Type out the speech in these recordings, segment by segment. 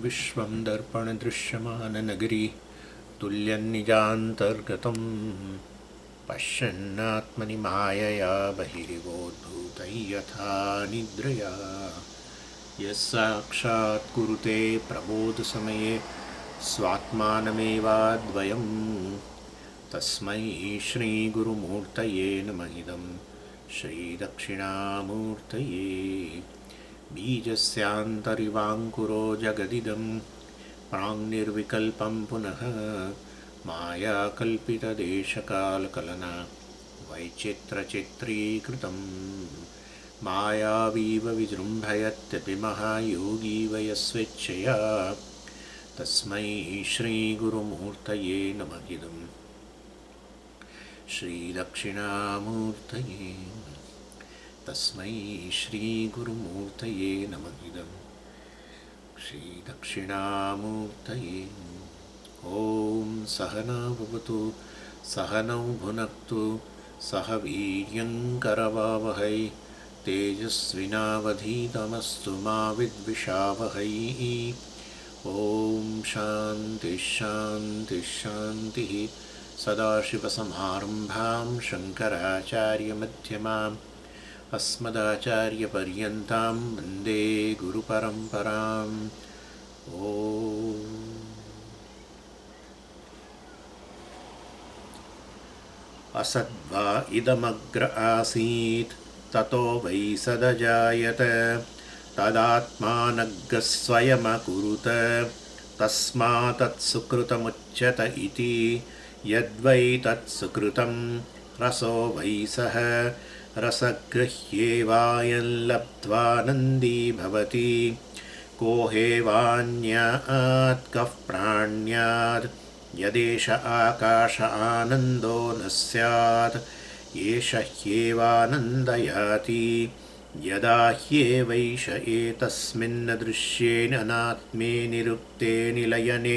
विश्वं दर्पणदृश्यमाननगरी तुल्यन्निजान्तर्गतं पश्यन्नात्मनि मायया बहिरिवोद्भूतं यथा निद्रया यः साक्षात् कुरुते प्रबोधसमये स्वात्मानमेवाद्वयं तस्मै श्रीगुरुमूर्तये नमः इदं श्रीदक्षिणामूर्तये। बीजस्यान्तरिवाङ्कुरो जगदिदं प्राङ्निर्विकल्पं पुनः मायाकल्पितदेशकालकलना वैचित्रचित्रीकृतं मायावीव विजृम्भयत्यपि महायोगी वयस्वेच्छया तस्मै श्रीगुरुमूर्तये नमः इदं श्रीदक्षिणामूर्तये। तस्मै श्रीगुरुमूर्तये नमः इदं श्रीदक्षिणामूर्तये। ॐ सहना भवतु सहनौ भुनक्तु सह वीर्यङ्करवावहै तेजस्विनावधीतमस्तु मा विद्विषावहै। ॐ शान्तिः शान्तिः शान्तिः। सदाशिवसमारम्भां शङ्कराचार्यमध्यमाम् अस्मदाचार्यपर्यन्तां वन्दे गुरुपरम्पराम्। ॐ असद्वा इदमग्र आसीत् ततो वै सदजायत तदात्मानग्गः स्वयमकुरुत तस्मात्तत्सुकृतमुच्यत इति यद्वै तत्सुकृतं रसो वै सः रसगृह्येवायं लब्ध्वानन्दी भवति को हेवान्यात् कः प्राण्यात् यदेष आकाश आनन्दो न स्यात् एष ह्येवानन्दयाति यदा ह्येवैष एतस्मिन् दृश्येन अनात्मे निरुक्ते निलयने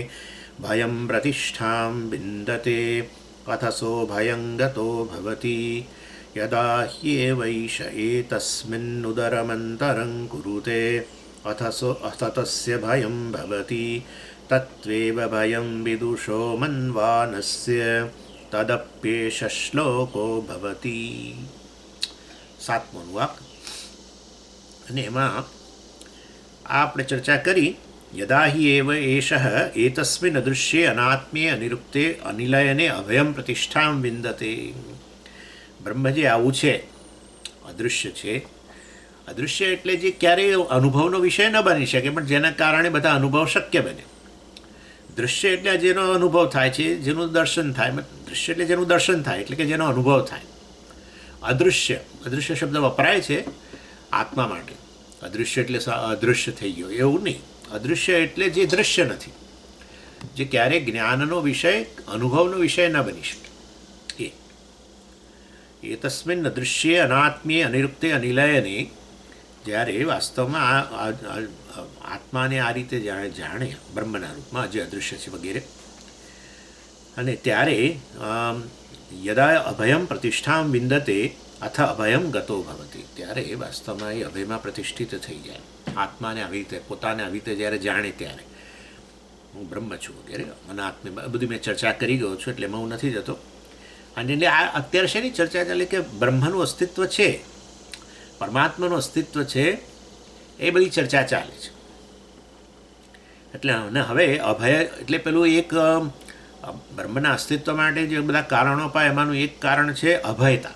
भयं प्रतिष्ठां विन्दते अथसो भयं गतो भवति यदा ह्येवैष एतस्मिन्नुदरमन्तरं कुरुते अथ तस्य भयं भवति तत्त्वेव भयं विदुषो मन्वानस्य तदप्येष श्लोको भवति। સાતમો વાક અને એમાં આપણે ચર્ચા કરી યદા હિ એવ એષઃ એતસ્મિન અદૃશ્યે અનાત્મે અનિરુક્તે અનિલયને અભયમ પ્રતિષ્ઠામ વિંદતે. બ્રહ્મ જે આવું છે અદૃશ્ય છે. અદૃશ્ય એટલે જે ક્યારેય અનુભવનો વિષય ન બની શકે પણ જેના કારણે બધા અનુભવ શક્ય બને. દૃશ્ય એટલે જેનો અનુભવ થાય છે, જેનું દર્શન થાય. દૃશ્ય એટલે જેનું દર્શન થાય એટલે કે જેનો અનુભવ થાય. અદૃશ્ય અદૃશ્ય શબ્દ વપરાય છે આત્મા માટે. અદૃશ્ય એટલે અદૃશ્ય થઈ ગયો એવું નહીં. અદૃશ્ય એટલે જે દૃશ્ય નથી, જે ક્યારેય જ્ઞાનનો વિષય અનુભવનો વિષય ન બની શકે. એ તસ્મિન અદૃશ્ય અનાત્મીય અનિરુક્તે અનિલયને જ્યારે વાસ્તવમાં આત્માને આ રીતે જાણે બ્રહ્મના રૂપમાં જે અદૃશ્ય છે વગેરે, અને ત્યારે યદા અભયમ પ્રતિષ્ઠામ વિંદતે અથ અભયમ ગતો ભવતિ, ત્યારે વાસ્તવમાં એ અભયમાં પ્રતિષ્ઠિત થઈ જાય. આત્માને આવી રીતે પોતાને આવી રીતે જ્યારે જાણે ત્યારે હું બ્રહ્મ છું વગેરે અનાત્મે બધી મેં ચર્ચા કરી ગયો છું એટલે એમાં હું નથી જતો. અને એટલે આ અત્યારે શેની ચર્ચા ચાલે કે બ્રહ્મનું અસ્તિત્વ છે, પરમાત્માનું અસ્તિત્વ છે, એ બધી ચર્ચા ચાલે છે. એટલે અને હવે અભય એટલે પેલું એક બ્રહ્મના અસ્તિત્વ માટે જે બધા કારણો અપાય એમાંનું એક કારણ છે અભયતા.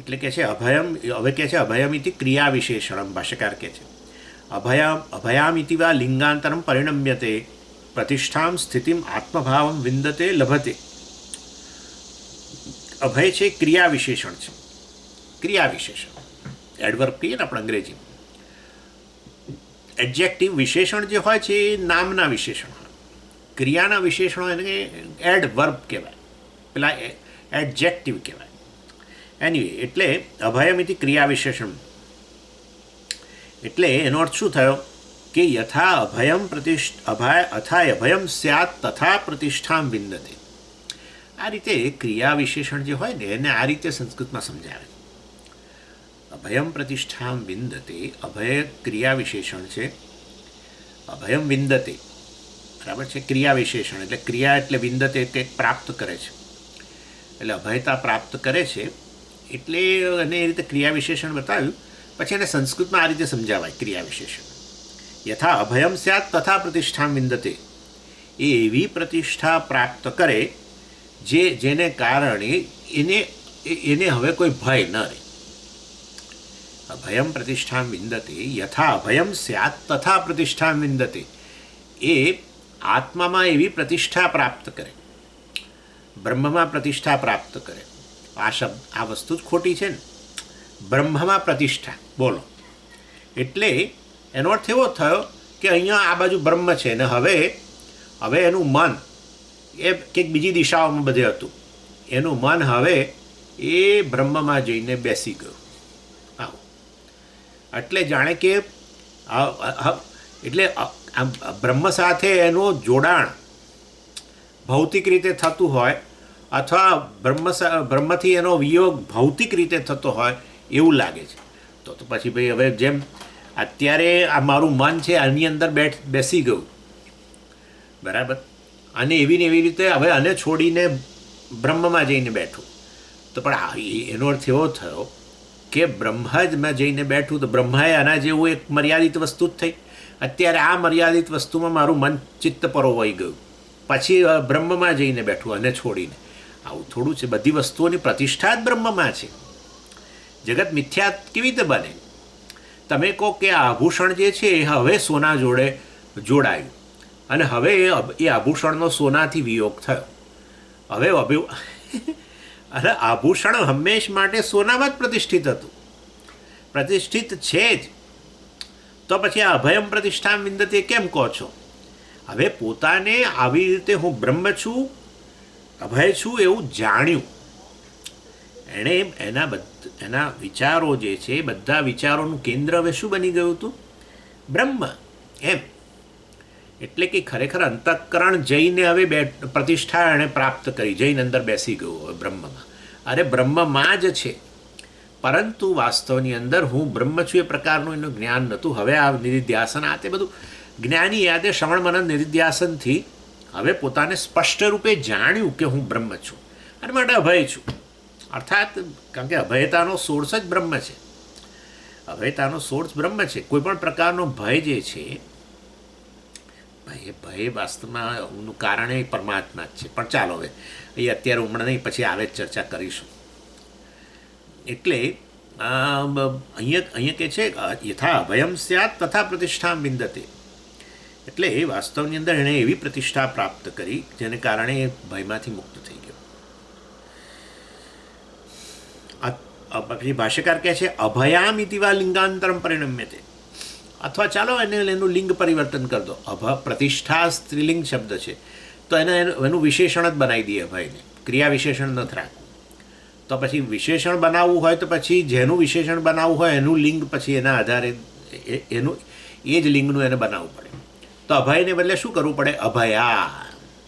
એટલે કે છે અભયમ, હવે કહે છે અભયમિતિ ક્રિયા વિશેષણમ. ભાષ્યકાર કહે છે અભયામિતિ વા લિંગાંતરમ પરિણમ્યતે પ્રતિષ્ઠામ સ્થિતિમ આત્મભાવમ વિંદતે લભતે. અભય છે ક્રિયા વિશેષણ છે. ક્રિયા વિશેષણ એડવર્બ કહીએ ને આપણે અંગ્રેજી. એડજેક્ટિવ વિશેષણ જે હોય છે એ નામના વિશેષણ હોય. ક્રિયાના વિશેષણો એને એડવર્બ કહેવાય, પેલા એડજેક્ટિવ કહેવાય. એનીવે એટલે અભયમિતિ ક્રિયા વિશેષણ. એટલે એનો અર્થ શું થયો કે યથા અભયમ અથા અભયમ સ્યાત તથા પ્રતિષ્ઠામ વિંદતે. આ રીતે ક્રિયા વિશેષણ જે હોય ને એને આ રીતે સંસ્કૃતમાં સમજાવે. અભયમ પ્રતિષ્ઠામ વિંદતે, અભય ક્રિયા વિશેષણ છે અભયમ વિંદતે, બરાબર છે, ક્રિયા વિશેષણ એટલે ક્રિયા એટલે વિંદતે કંઈક પ્રાપ્ત કરે છે, એટલે અભયતા પ્રાપ્ત કરે છે એટલે એને એ રીતે ક્રિયા વિશેષણ બતાવ્યું. પછી એને સંસ્કૃતમાં આ રીતે સમજાવાય ક્રિયા વિશેષણ. યથા અભયમ સ્યાત તથા પ્રતિષ્ઠા વિંદતે, એ એવી પ્રતિષ્ઠા પ્રાપ્ત કરે જેને કારણે એને હવે કોઈ ભય ન રહે. અભયમ પ્રતિષ્ઠા વિંદતે યથા અભયમ સ્યાત તથા પ્રતિષ્ઠા વિંદતે, એ આત્મામાં એવી પ્રતિષ્ઠા પ્રાપ્ત કરે, બ્રહ્મમાં પ્રતિષ્ઠા પ્રાપ્ત કરે. આ વસ્તુ જ ખોટી છે ને, બ્રહ્મમાં પ્રતિષ્ઠા બોલો એટલે એનો અર્થ એવો થયો કે અહીંયા આ બાજુ બ્રહ્મ છે ને હવે એનું મન એ કંઈક બીજી દિશાઓમાં બધે હતું, એનું મન હવે એ બ્રહ્મમાં જઈને બેસી ગયું. આવું એટલે જાણે કે એટલે બ્રહ્મ સાથે એનું જોડાણ ભૌતિક રીતે થતું હોય અથવા બ્રહ્મથી એનો વિયોગ ભૌતિક રીતે થતો હોય એવું લાગે છે. તો પછી ભાઈ હવે જેમ અત્યારે આ મારું મન છે આની અંદર બેસી ગયું, બરાબર, અને એવી ને એવી રીતે હવે આને છોડીને બ્રહ્મમાં જઈને બેઠું. તો પણ એનો અર્થ એવો થયો કે બ્રહ્મમાં જઈને બેઠું તો બ્રહ્માએ આના જેવું એક મર્યાદિત વસ્તુ જ થઈ. અત્યારે આ મર્યાદિત વસ્તુમાં મારું મન ચિત્ત પરોવાઈ ગયું, પછી બ્રહ્મમાં જઈને બેઠું અને છોડીને. આવું થોડું છે. બધી વસ્તુઓની પ્રતિષ્ઠા જ બ્રહ્મમાં છે. જગત મિથ્યા કેવી રીતે બને? તમે કહો કે આ આભૂષણ જે છે એ હવે સોના જોડે જોડાયું અને હવે એ આભૂષણનો સોનાથી વિયોગ થયો. હવે અરે આભૂષણ હંમેશ માટે સોનામાં જ પ્રતિષ્ઠિત હતું, પ્રતિષ્ઠિત છે જ. તો પછી આ અભયમ પ્રતિષ્ઠા વિંદતે કેમ કહો છો? હવે પોતાને આવી રીતે હું બ્રહ્મ છું, અભય છું એવું જાણ્યું એણે. એના વિચારો જે છે બધા વિચારોનું કેન્દ્ર હવે શું બની ગયું હતું? બ્રહ્મ. એમ એટલે કે ખરેખર અંતઃકરણ જઈને હવે પ્રતિષ્ઠા એણે પ્રાપ્ત કરી, જઈને અંદર બેસી ગયું હવે બ્રહ્મમાં. અરે બ્રહ્મમાં જ છે, પરંતુ વાસ્તવની અંદર હું બ્રહ્મ છું એ પ્રકારનું એનું જ્ઞાન નહોતું. હવે આ નિધિધ્યાસન આ તે બધું જ્ઞાની યાદે શ્રવણ મનન નિધિધ્યાસનથી હવે પોતાને સ્પષ્ટ રૂપે જાણ્યું કે હું બ્રહ્મ છું અને માટે અભય છું. અર્થાત કારણ કે અભયતાનો સોર્સ જ બ્રહ્મ છે, અભયતાનો સોર્સ બ્રહ્મ છે. કોઈ પણ પ્રકારનો ભય જે છે, ભય વાસ્તવમાં એનું કારણ એ પરમાત્મા જ છે. પણ ચાલો હવે એ અત્યારે હમણાં નહીં, પછી આવે ચર્ચા કરીશું. એટલે અહીંયા કે છે યથા અભયમ સ્યાત તથા પ્રતિષ્ઠા વિંદતે, એટલે એ વાસ્તવની અંદર એણે એવી પ્રતિષ્ઠા પ્રાપ્ત કરી જેને કારણે એ ભયમાંથી મુક્ત થઈ ગયો. પછી ભાષ્યકાર કહે છે અભયામ ઇતિવા લિંગાંતરમ પરિણમ્યતે, અથવા ચાલો એનું લિંગ પરિવર્તન કરી દો. પ્રતિષ્ઠા સ્ત્રીલિંગ શબ્દ છે તો એનું વિશેષણ જ બનાવી દઈએ અભયને, ક્રિયા વિશેષણ નથી રાખવું. તો પછી વિશેષણ બનાવવું હોય તો પછી જેનું વિશેષણ બનાવવું હોય એનું લિંગ પછી એના આધારે એનું એ જ લિંગનું એને બનાવવું પડે. તો અભયને બદલે શું કરવું પડે? અભયા,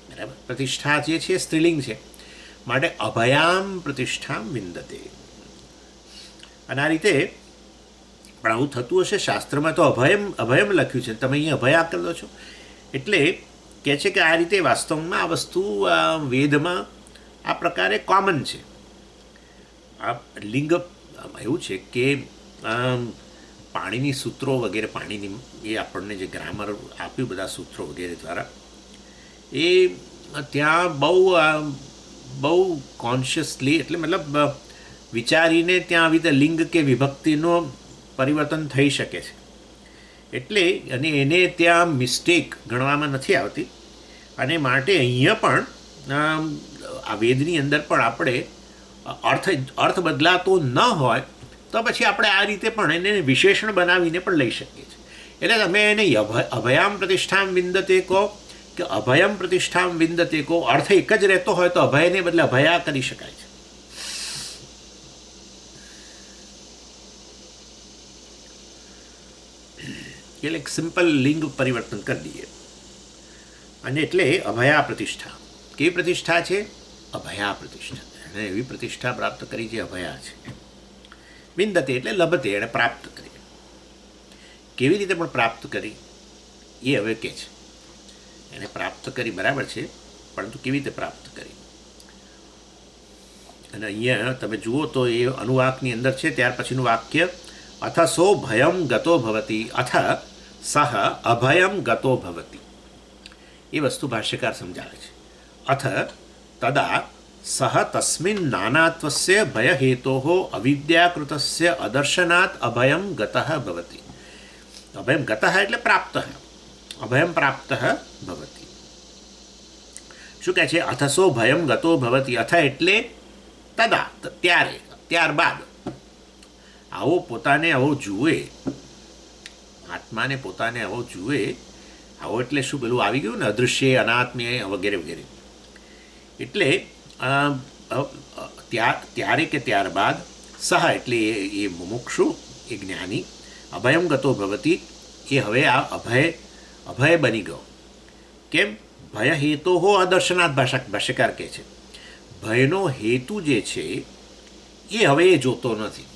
બરાબર. પ્રતિષ્ઠા જે છે સ્ત્રીલિંગ છે, માટે અભયામ પ્રતિષ્ઠા વિંદતે. અને આ રીતે પણ આવું થતું હશે શાસ્ત્રમાં તો અભયમ લખ્યું છે, તમે અહીંયા અભયા કરી દો છો. એટલે કહે છે કે આ રીતે વાસ્તવમાં આ વસ્તુ વેદમાં આ પ્રકારે કોમન છે. આ લિંગ એવું છે કે પાણીની સૂત્રો વગેરે, પાણીની એ આપણને જે ગ્રામર આપ્યું બધા સૂત્રો વગેરે દ્વારા, એ ત્યાં બહુ કોન્શિયસલી એટલે મતલબ વિચારીને ત્યાં આવી રીતે લિંગ કે વિભક્તિનું પરિવર્તન થઈ શકે છે. એટલે અને એને ત્યાં મિસ્ટેક ગણવામાં નથી આવતી. અને માટે અહીંયા પણ આ વેદની અંદર પણ આપણે અર્થ બદલાતો ન હોય તો પછી આપણે આ રીતે પણ એને વિશેષણ બનાવીને પણ લઈ શકીએ છીએ. એટલે તમે એને અભયામ પ્રતિષ્ઠામ વિંદતે કહો કે અભયમ પ્રતિષ્ઠામ વિંદતે કહો, અર્થ એક જ રહેતો હોય તો અભયને બદલે અભયા કરી શકાય છે. એટલે એક સિમ્પલ લિંગ પરિવર્તન કરી દઈએ. અને એટલે અભયા પ્રતિષ્ઠા. કેવી પ્રતિષ્ઠા છે? અભયા પ્રતિષ્ઠા. એણે એવી પ્રતિષ્ઠા પ્રાપ્ત કરી જે અભયા છે. વિંદતે એટલે લભતે, એણે પ્રાપ્ત કરી. કેવી રીતે પણ પ્રાપ્ત કરી? એ હવે કહે છે. એને પ્રાપ્ત કરી બરાબર છે, પરંતુ કેવી રીતે પ્રાપ્ત કરી? અને અહીંયા તમે જુઓ તો એ અનુવાકની અંદર છે. ત્યાર પછીનું વાક્ય, અથ સો ભયમ ગતો ભવતી અથ સહ અભયમ ગતો ભવતી. એ વસ્તુ ભાષ્યકાર સમજાવે છે. અથ તદા સહ તસ્મિન નાનાત્વસ્ય ભયહેતોઃ અવિદ્યાકૃતસ્ય અદર્શનાત અભયમ ગતઃ ભવતી. અભયમ ગતઃ એટલે પ્રાપ્ત, અભયમ પ્રાપ્ત ભવતી. શું કહે છે? અથસો ભયમ ગતો ભવતી. અથ એટલે તદા, ત્યારે, ત્યારબાદ. આવો પોતાને આવો જુએ, આત્માને પોતાને આવો જુએ. આવો એટલે શું? પેલું આવી ગયું ને, અદૃશ્ય, અનાત્મ્ય વગેરે વગેરે. એટલે ત્યારે કે ત્યારબાદ સહ એટલે એ મુમુક્ષુ, એ જ્ઞાની, અભયમ ગતો ભવતી, એ હવે આ અભય બની ગયો. કેમ? ભય હેતો હો અદર્શનાથ. ભાષ્યકાર કહે છે ભયનો હેતુ જે છે એ હવે એ જોતો નથી.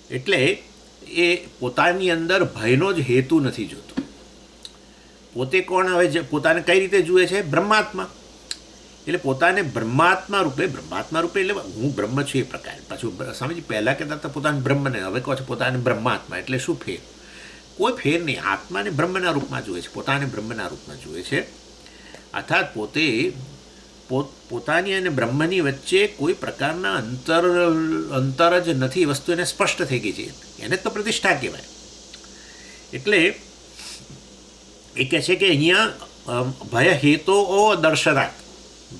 એટલે એ પોતાની અંદર ભયનો જ હેતુ નથી જોતો. પોતે કોણ? હવે પોતાને કઈ રીતે જુએ છે? બ્રહ્માત્મા. એટલે પોતાને બ્રહ્માત્મા રૂપે એટલે હું બ્રહ્મ છું એ પ્રકારે. પાછું સમજી, પહેલાં કહેતા હતા પોતાને બ્રહ્મને, હવે કહો છો પોતાને બ્રહ્માત્મા. એટલે શું ફેર? કોઈ ફેર નહીં. આત્માને બ્રહ્મના રૂપમાં જુએ છે, પોતાને બ્રહ્મના રૂપમાં જુએ છે. અર્થાત પોતે પોતાની અને બ્રહ્મની વચ્ચે કોઈ પ્રકારના અંતર જ નથી. વસ્તુ એને સ્પષ્ટ થઈ ગઈ છે. એને તો પ્રતિષ્ઠા કહેવાય. એટલે એ કહે છે કે અહીંયા ભય હેતો ઓ દર્શનાર્થ,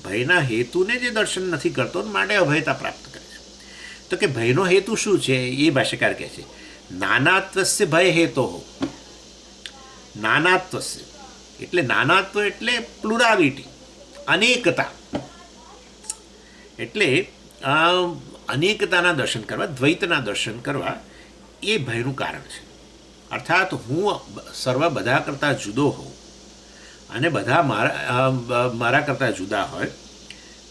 ભયના હેતુને જે દર્શન નથી કરતો માટે અભયતા પ્રાપ્ત કરે છે. તો કે ભયનો હેતુ શું છે? એ ભાષ્યકાર કહે છે નાનાત્વસ્ય ભય હેતો હો. નાનાત્વસ્ય એટલે નાનાત્વ એટલે પ્લુરાલિટી, અનેકતા. એટલે અનેકતાના દર્શન કરવા, દ્વૈતના દર્શન કરવા, એ ભયનું કારણ છે. અર્થાત હું બધા કરતાં જુદો હોઉં અને બધા મારા કરતાં જુદા હોય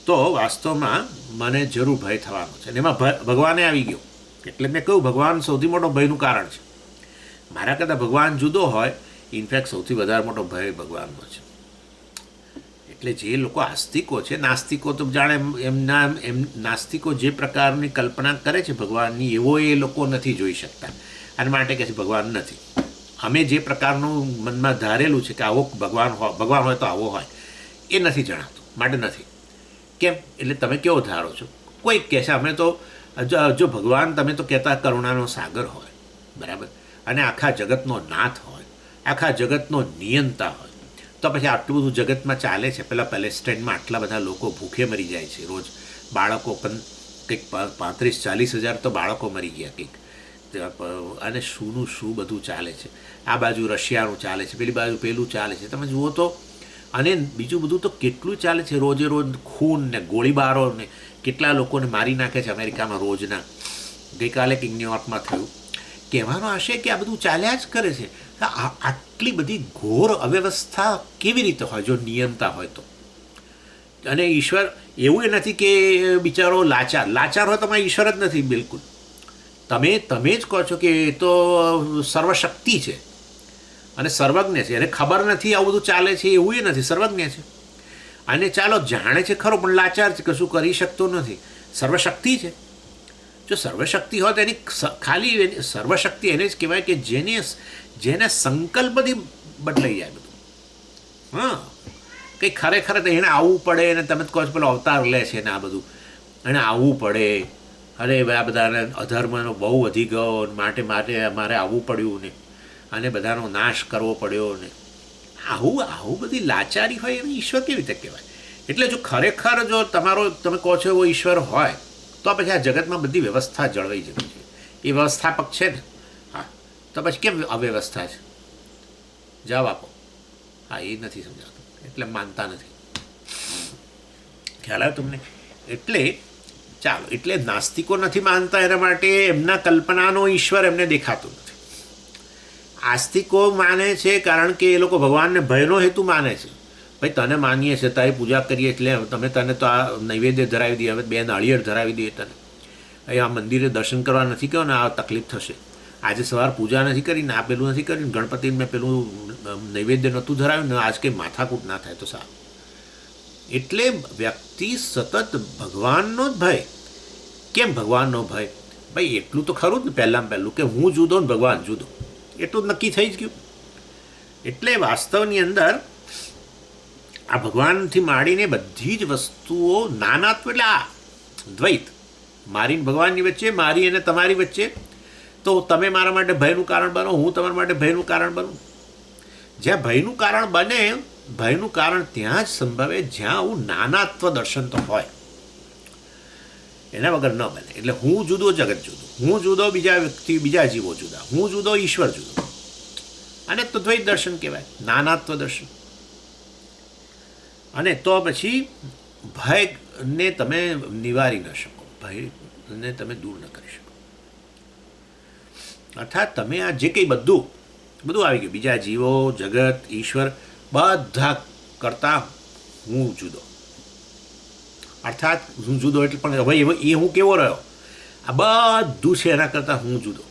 તો વાસ્તવમાં મને જરૂર ભય થવાનો છે. અને એમાં ભગવાને આવી ગયો. એટલે મેં કહ્યું ભગવાન સૌથી મોટો ભયનું કારણ છે. મારા કરતાં ભગવાન જુદો હોય, ઇનફેક્ટ સૌથી વધારે મોટો ભય ભગવાનનો છે. એટલે જે લોકો આસ્તિકો છે, નાસ્તિકો તો જાણે નાસ્તિકો જે પ્રકારની કલ્પના કરે છે ભગવાનની, એવો એ લોકો નથી જોઈ શકતા. અને માટે કહે છે ભગવાન નથી. અમે જે પ્રકારનું મનમાં ધારેલું છે કે આવો ભગવાન હોય તો આવો હોય, એ નથી જણાતું. માટે નથી. કેમ? એટલે તમે કેવો ધારો છો? કોઈક કહે છે અમે તો, જો ભગવાન તમે તો કહેતા કરુણાનો સાગર હોય, બરાબર, અને આખા જગતનો નાથ હોય, આખા જગતનો નિયંતા હોય, તો પછી આટલું બધું જગતમાં ચાલે છે. પેલા પેલેસ્ટાઇનમાં આટલા બધા લોકો ભૂખે મરી જાય છે રોજ. બાળકો પણ કંઈક 35-40 હજાર તો બાળકો મરી ગયા કંઈક. અને શુંનું શું બધું ચાલે છે. આ બાજુ રશિયાનું ચાલે છે, પેલી બાજુ પેલું ચાલે છે. તમે જુઓ તો. અને બીજું બધું તો કેટલું ચાલે છે. રોજે રોજ ખૂન ને ગોળીબારો ને કેટલા લોકોને મારી નાખે છે અમેરિકામાં રોજના. ગઈકાલે કંઈક ન્યુયોર્કમાં થયું. કહેવાનો આશય કે આ બધું ચાલ્યા જ કરે છે. આટલી બધી ઘોર અવ્યવસ્થા કેવી રીતે હોય જો નિયંતા હોય તો? અને ઈશ્વર એવું નથી કે બિચારો લાચાર હોય તો ઈશ્વર જ નથી બિલકુલ. તમે જ કહો છો કે એ તો સર્વશક્તિ છે અને સર્વજ્ઞ છે, એને ખબર નથી આવું બધું ચાલે છે, એવું એ નથી, સર્વજ્ઞ છે. અને ચાલો જાણે છે ખરો પણ લાચાર છે, કશું કરી શકતો નથી. સર્વશક્તિ છે. જો સર્વશક્તિ હોય તો એની ખાલી સર્વશક્તિ એને જ કહેવાય કે જેને સંકલ્પથી બદલાઈ જાય બધું. હા, કંઈ ખરેખર તો એને આવવું પડે. અને તમે કહો છો પેલો અવતાર લે છે ને આ બધું, એને આવવું પડે. અરે આ બધાને અધર્મનો બહુ વધી ગયો, માટે મારે આવવું પડ્યું ને, અને બધાનો નાશ કરવો પડ્યો ને, આવું બધી લાચારી હોય એને ઈશ્વર કેવી રીતે કહેવાય? એટલે જો ખરેખર જો તમે કહો છો એવો ઈશ્વર હોય તો પછી આ જગતમાં બધી વ્યવસ્થા જળવાઈ જવી છે. એ વ્યવસ્થાપક છે ને. હા, તો પછી કેમ અવ્યવસ્થા છે? જવાબ આપો. હા, એ નથી સમજાતું, એટલે માનતા નથી. ખ્યાલ આવે તમને? એટલે ચાલો, એટલે નાસ્તિકો નથી માનતા, એના માટે એમના કલ્પનાનો ઈશ્વર એમને દેખાતો નથી. આસ્તિકો માને છે કારણ કે એ લોકો ભગવાનને ભયનો હેતુ માને છે. ભાઈ તને માનીએ છીએ, તારી પૂજા કરીએ, એટલે તને તો આ નૈવેદ્ય ધરાવી દઈએ, હવે 2 નાળિયેર ધરાવી દઈએ તને. અહીં આ મંદિરે દર્શન કરવા નથી કહો ને, આ તકલીફ થશે. આજે સવાર પૂજા નથી કરી ને આ પેલું નથી કર્યું, ગણપતિને મેં પેલું નૈવેદ્ય નહોતું ધરાવ્યું ને આજ કંઈ માથાકૂટ ના થાય તો સારું. એટલે વ્યક્તિ સતત ભગવાનનો જ ભય. કેમ ભગવાનનો ભય? ભાઈ એટલું તો ખરું જ ને પહેલું કે હું જુદો ને ભગવાન જુદો, એટલું જ નક્કી થઈ જ ગયું. એટલે વાસ્તવની અંદર આ ભગવાનથી માંડીને બધી જ વસ્તુઓ નાનાત્વ, એટલે આ દ્વૈત, મારી ને ભગવાનની વચ્ચે, મારી અને તમારી વચ્ચે. તો તમે મારા માટે ભયનું કારણ બનો, હું તમારા માટે ભયનું કારણ બનું. જ્યાં ભયનું કારણ બને, ભયનું કારણ ત્યાં જ સંભવે જ્યાં આવું નાનાત્વ દર્શન તો હોય, એના વગર ન બને. એટલે હું જુદો, જગત જુદો, હું જુદો, બીજા વ્યક્તિ, બીજા જીવો જુદા, હું જુદો, ઈશ્વર જુદો. અને તો દ્વૈત દર્શન કહેવાય, નાનાત્વ દર્શન. અને તો પછી ભયને તમે નિવારી ન શકો, ભયને તમે દૂર ન કરી શકો. અર્થાત તમે આ જે કંઈ બધું આવી ગયું, બીજા જીવો, જગત, ઈશ્વર, બધા કરતાં હું જુદો. અર્થાત હું જુદો એટલે પણ ભાઈ એ હું કેવો રહ્યો, આ બધું છે એના કરતાં હું જુદો.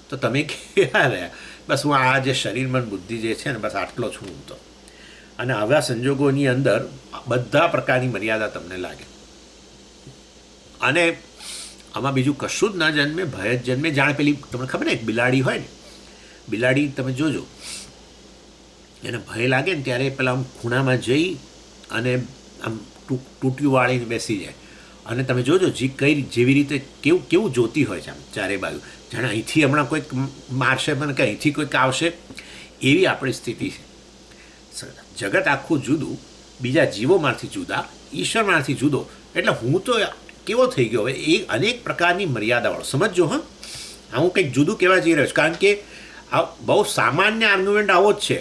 તો તમે કેવા રહ્યા? બસ હું આ જે શરીર, મન, બુદ્ધિ જે છે ને બસ આટલો છું હું તો. અને આવા સંજોગોની અંદર બધા પ્રકારની મર્યાદા તમને લાગે. અને આમાં બીજું કશું જ ના જન્મે, ભય જ જન્મે. જાણે પેલી તમને ખબર ને, એક બિલાડી હોય ને, બિલાડી તમે જોજો, એને ભય લાગે ને ત્યારે પેલા આમ ખૂણામાં જઈ અને આમ ટૂંટિયું વાળીને બેસી જાય. અને તમે જોજો જેવી રીતે કેવું જોતી હોય છે આમ ચારે બાજુ, જાણે અહીંથી હમણાં કોઈક મારશે મને, કે અહીંથી કોઈક આવશે, એવી આપણી સ્થિતિ છે. જગત આખું જુદું, બીજા જીવોમાંથી જુદા, ઈશ્વરમાંથી જુદો. એટલે હું તો કેવો થઈ ગયો હવે, એ અનેક પ્રકારની મર્યાદાવાળો. સમજો. હા, હું કંઈક જુદું કહેવા જઈ રહ્યો છું. કારણ કે આ બહુ સામાન્ય આર્ગ્યુમેન્ટ આવો જ છે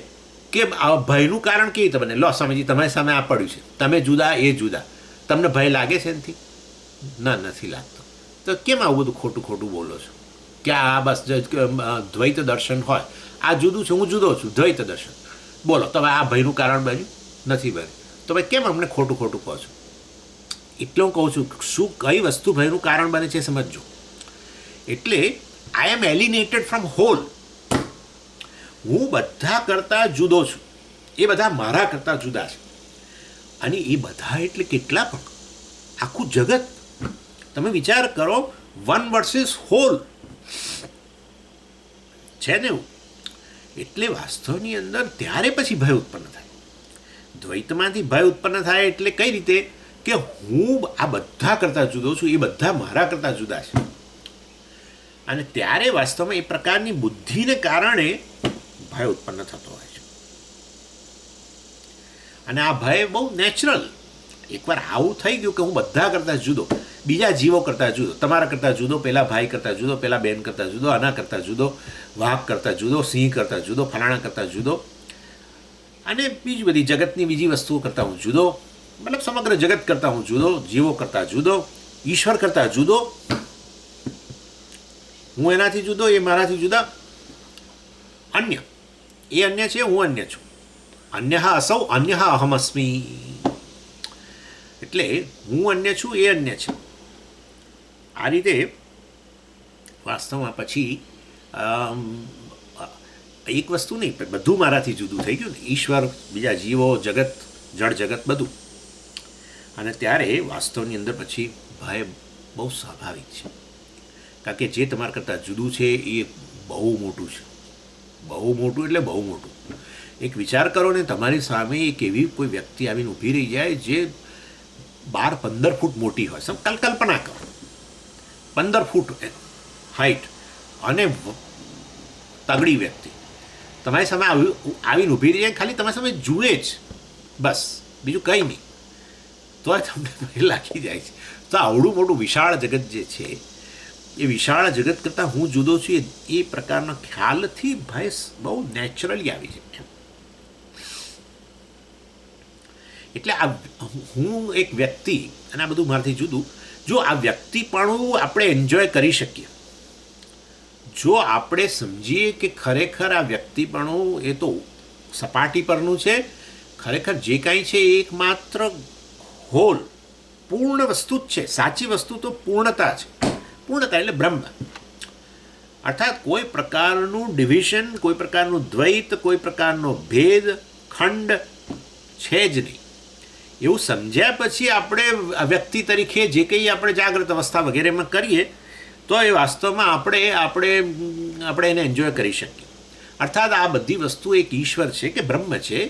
કે ભયનું કારણ કેવી રીતે બને. લો સમજી, તમારી સામે આ પડ્યું છે, તમે જુદા, એ જુદા, તમને ભય લાગે છે એનાથી? ના, નથી લાગતો. તો કેમ આવું બધું ખોટું બોલો છો કે આ બસ દ્વૈત દર્શન હોય, આ જુદું છે, હું જુદો છું, દ્વૈત દર્શન. બોલો તમે આ ભયનું કારણ બન્યું? નથી બન્યું. તો ભાઈ કેમ અમને ખોટું કહો છો? એટલે હું કહું છું, શું કઈ વસ્તુ ભયનું કારણ બને છે સમજજો. એટલે આઈ એમ એલિનેટેડ ફ્રોમ હોલ. હું બધા કરતાં જુદો છું, એ બધા મારા કરતાં જુદા છે. અને એ બધા એટલે કેટલા પણ, આખું જગત. તમે વિચાર કરો, વન વર્સિસ હોલ છે ને એવું. એટલે વાસ્તવની અંદર ત્યારે પછી ભય ઉત્પન્ન થાય. દ્વૈતમાંથી ભય ઉત્પન્ન થાય એટલે કઈ રીતે? કે હું આ બધા કરતાં જુદો છું, એ બધા મારા કરતાં જુદા છે. અને ત્યારે વાસ્તવમાં એ પ્રકારની બુદ્ધિને કારણે ભય ઉત્પન્ન થતો હોય છે. અને આ ભય બહુ નેચરલ. એકવાર આવું થઈ ગયું કે હું બધા કરતાં જુદો, બીજા જીવો કરતાં જુદો, તમારા કરતાં જુદો, પેલા ભાઈ કરતાં જુદો, પેલા બેન કરતાં જુદો, આના કરતાં જુદો, વાઘ કરતાં જુદો, સિંહ કરતાં જુદો, ફલાણા કરતાં જુદો, અને બીજી બધી જગતની બીજી વસ્તુઓ કરતાં હું જુદો, મતલબ સમગ્ર જગત કરતાં હું જુદો, જીવો કરતાં જુદો, ઈશ્વર કરતાં જુદો, હું એનાથી જુદો, એ મારાથી જુદા, અન્ય, એ અન્ય છે, હું અન્ય છું. અન્ય અસૌ અન્ય અહમસ્મી. એટલે હું અન્ય છું, એ અન્ય છે. આ રીતે વાસ્તવમાં પછી એક વસ્તુ નહીં, બધું મારાથી જુદું થઈ ગયું ને, ઈશ્વર, બીજા જીવો, જગત, જળ જગત, બધું. અને ત્યારે વાસ્તવની અંદર પછી ભય બહુ સ્વાભાવિક છે. કારણ કે જે તમારા કરતાં જુદું છે એ બહુ મોટું છે. બહુ મોટું એટલે બહુ મોટું. એક વિચાર કરો ને, તમારી સામે એક એવી કોઈ વ્યક્તિ આવીને ઊભી રહી જાય જે 12-15 ફૂટ મોટી હોય. કલ્પના કરો, 15 ફૂટ હાઈટ અને તગડી વ્યક્તિ તમારી સામે આવીને ઊભી રહી જાય, ખાલી તમારી સામે જુએ જ, બસ બીજું કંઈ નહીં, તો તમને ભય લાગી જાય છે. તો આવડું મોટું વિશાળ જગત જે છે, એ વિશાળ જગત કરતાં હું જુદો છું, એ પ્રકારના ખ્યાલથી ભય બહુ નેચરલી આવી જાય. એટલે આ હું એક વ્યક્તિ અને આ બધું મારાથી જુદું, જો આ વ્યક્તિપણું આપણે એન્જોય કરી શકીએ, જો આપણે સમજીએ કે ખરેખર આ વ્યક્તિપણું એ તો સપાટી પરનું છે, ખરેખર જે કાંઈ છે એ એકમાત્ર હોલ, પૂર્ણ વસ્તુ જ છે. સાચી વસ્તુ તો પૂર્ણતા છે. પૂર્ણતા એટલે બ્રહ્મ. અર્થાત કોઈ પ્રકારનું ડિવિઝન, કોઈ પ્રકારનું દ્વૈત, કોઈ પ્રકારનો ભેદ ખંડ છે જ નહીં. એવું સમજ્યા પછી આપણે વ્યક્તિ તરીકે જે કંઈ આપણે જાગ્રત અવસ્થા વગેરેમાં કરીએ તો એ વાસ્તવમાં આપણે એને એન્જોય કરી શકીએ. અર્થાત આ બધી વસ્તુ એક ઈશ્વર છે કે બ્રહ્મ છે,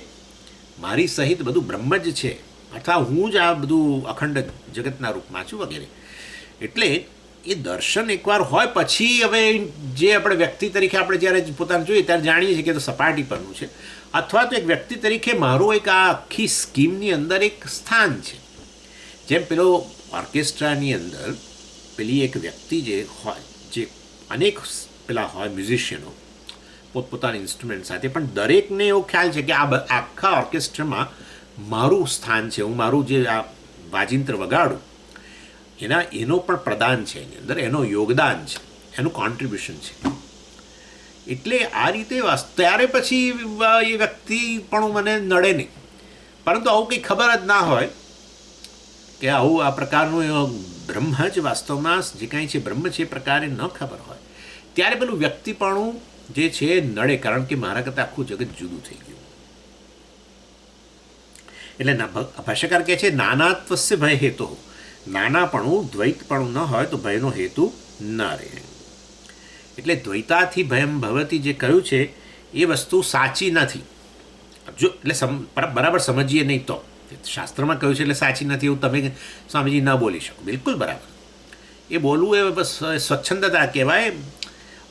મારી સહિત બધું બ્રહ્મ જ છે, અર્થાત હું જ આ બધું અખંડ જગતના રૂપમાં છું વગેરે. એટલે એ દર્શન એકવાર હોય પછી હવે જે આપણે વ્યક્તિ તરીકે આપણે જ્યારે પોતાને જોઈએ ત્યારે જાણીએ છીએ કે તો સપાટી પરનું છે, અથવા તો એક વ્યક્તિ તરીકે મારું એક આ આખી સ્કીમની અંદર એક સ્થાન છે. જેમ પેલો ઓર્કેસ્ટ્રાની અંદર પેલી એક વ્યક્તિ જે હોય, જે અનેક પેલા હોય મ્યુઝિશિયનો પોતપોતાના ઇન્સ્ટ્રુમેન્ટ સાથે, પણ દરેકને એવો ખ્યાલ છે કે આ આખા ઓર્કેસ્ટ્રામાં મારું સ્થાન છે, હું મારું જે આ વાજિંત્ર વગાડું એનો પણ પ્રદાન છે એની અંદર, એનો યોગદાન છે, એનું કોન્ટ્રીબ્યુશન છે. એટલે આ રીતે ત્યારે પછી એ વ્યક્તિ પણ મને નડે નહીં. પરંતુ આવું કંઈ ખબર જ ના હોય કે આવું આ પ્રકારનું બ્રહ્મ જ વાસ્તવમાં જે કાંઈ છે બ્રહ્મ છે એ પ્રકારે ન ખબર હોય ત્યારે પેલું વ્યક્તિપણું જે છે નડે, કારણ કે મારા કરતાં આખું જગત જુદું થઈ ગયું. એટલે ભાષ્યકાર કહે છે નાનાત્વસ્ય ભય હેતુ, નાનાપણું દ્વૈતપણું ન હોય તો ભયનો હેતુ ન રહે. એટલે દ્વૈતાથી ભયમ ભવતી જે કહ્યું છે એ વસ્તુ સાચી નથી. જો એટલે બરાબર સમજીએ નહીં તો શાસ્ત્રમાં કહ્યું છે એટલે સાચી નથી એવું તમે સ્વામીજી ન બોલી શકો. બિલકુલ બરાબર. એ બોલવું એ બસ સ્વચ્છંદતા કહેવાય,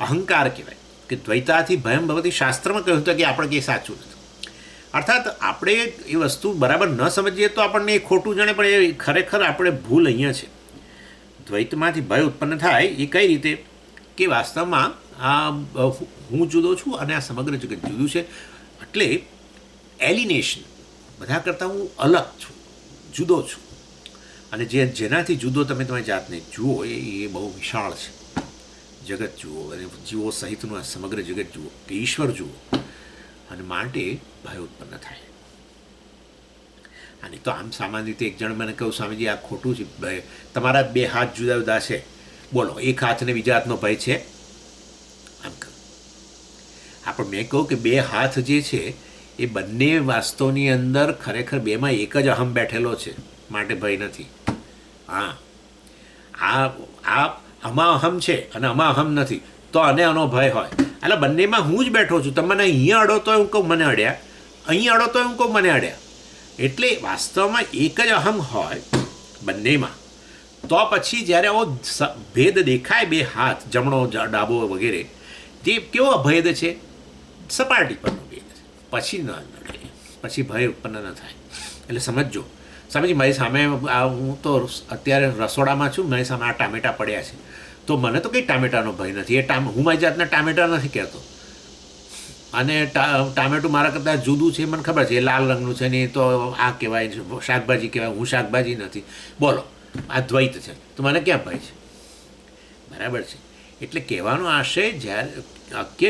અહંકાર કહેવાય કે દ્વૈતાથી ભયમ ભવતી શાસ્ત્રમાં કહ્યું હતું કે આપણે કંઈ સાચું નથી. અર્થાત આપણે એ વસ્તુ બરાબર ન સમજીએ તો આપણને એ ખોટું જાણે, પણ એ ખરેખર આપણે ભૂલ અહીંયા છે. દ્વૈતમાંથી ભય ઉત્પન્ન થાય એ કઈ રીતે કે વાસ્તવમાં આ હું જુદો છું અને આ સમગ્ર જગત જુદું છે. એટલે એલિનેશન, બધા કરતાં હું અલગ છું, જુદો છું. અને જેનાથી જુદો તમે તમારી જાતને જુઓ એ બહુ વિશાળ છે. જગત જુઓ અને જીવો સહિતનું આ સમગ્ર જગત જુઓ કે ઈશ્વર જુઓ, અને માટે ભય ઉત્પન્ન થાય. અને તો આમ સામાન્ય રીતે એક જણ મને કહ્યું સ્વામીજી આ ખોટું છે, ભય તમારા બે હાથ જુદા જુદા છે, બોલો એક હાથને બીજા હાથનો ભય છે? આમ કહું આપણે મેં કહું કે બે હાથ જે છે એ બંને વાસ્તવની અંદર ખરેખર બેમાં એક જ અહમ બેઠેલો છે, માટે ભય નથી. હા, આમાં અહમ છે અને આમાં અહમ નથી તો આનો ભય હોય. એટલે બંનેમાં હું જ બેઠો છું. તમે મને અહીંયા અડો તો હું કહું મને અડ્યા, અહીંયા અડો તો હું કહું મને અડ્યા. એટલે વાસ્તવમાં એક જ અહમ હોય બંનેમાં, તો પછી જ્યારે આવો ભેદ દેખાય બે હાથ જમણો ડાબો વગેરે, તે કેવો અભેદ છે? સપાટી પરનો ભેદ છે. પછી ન નડે, પછી ભય ઉત્પન્ન ન થાય. એટલે સમજો સમજી મારી સામે હું તો અત્યારે રસોડામાં છું, મારી સામે આ ટામેટા પડ્યા છે, તો મને તો કંઈ ટામેટાનો ભય નથી. હું મારી જાતને ટામેટા નથી કહેતો, અને ટામેટું મારા કરતાં જુદું છે મને ખબર છે, એ લાલ રંગનું છે ને તો આ કહેવાય શાકભાજી કહેવાય, હું શાકભાજી નથી. બોલો આ દ્વૈત છે તો મને ક્યાં ભય છે? બરાબર છે. એટલે કહેવાનો આશય જ્યારે કે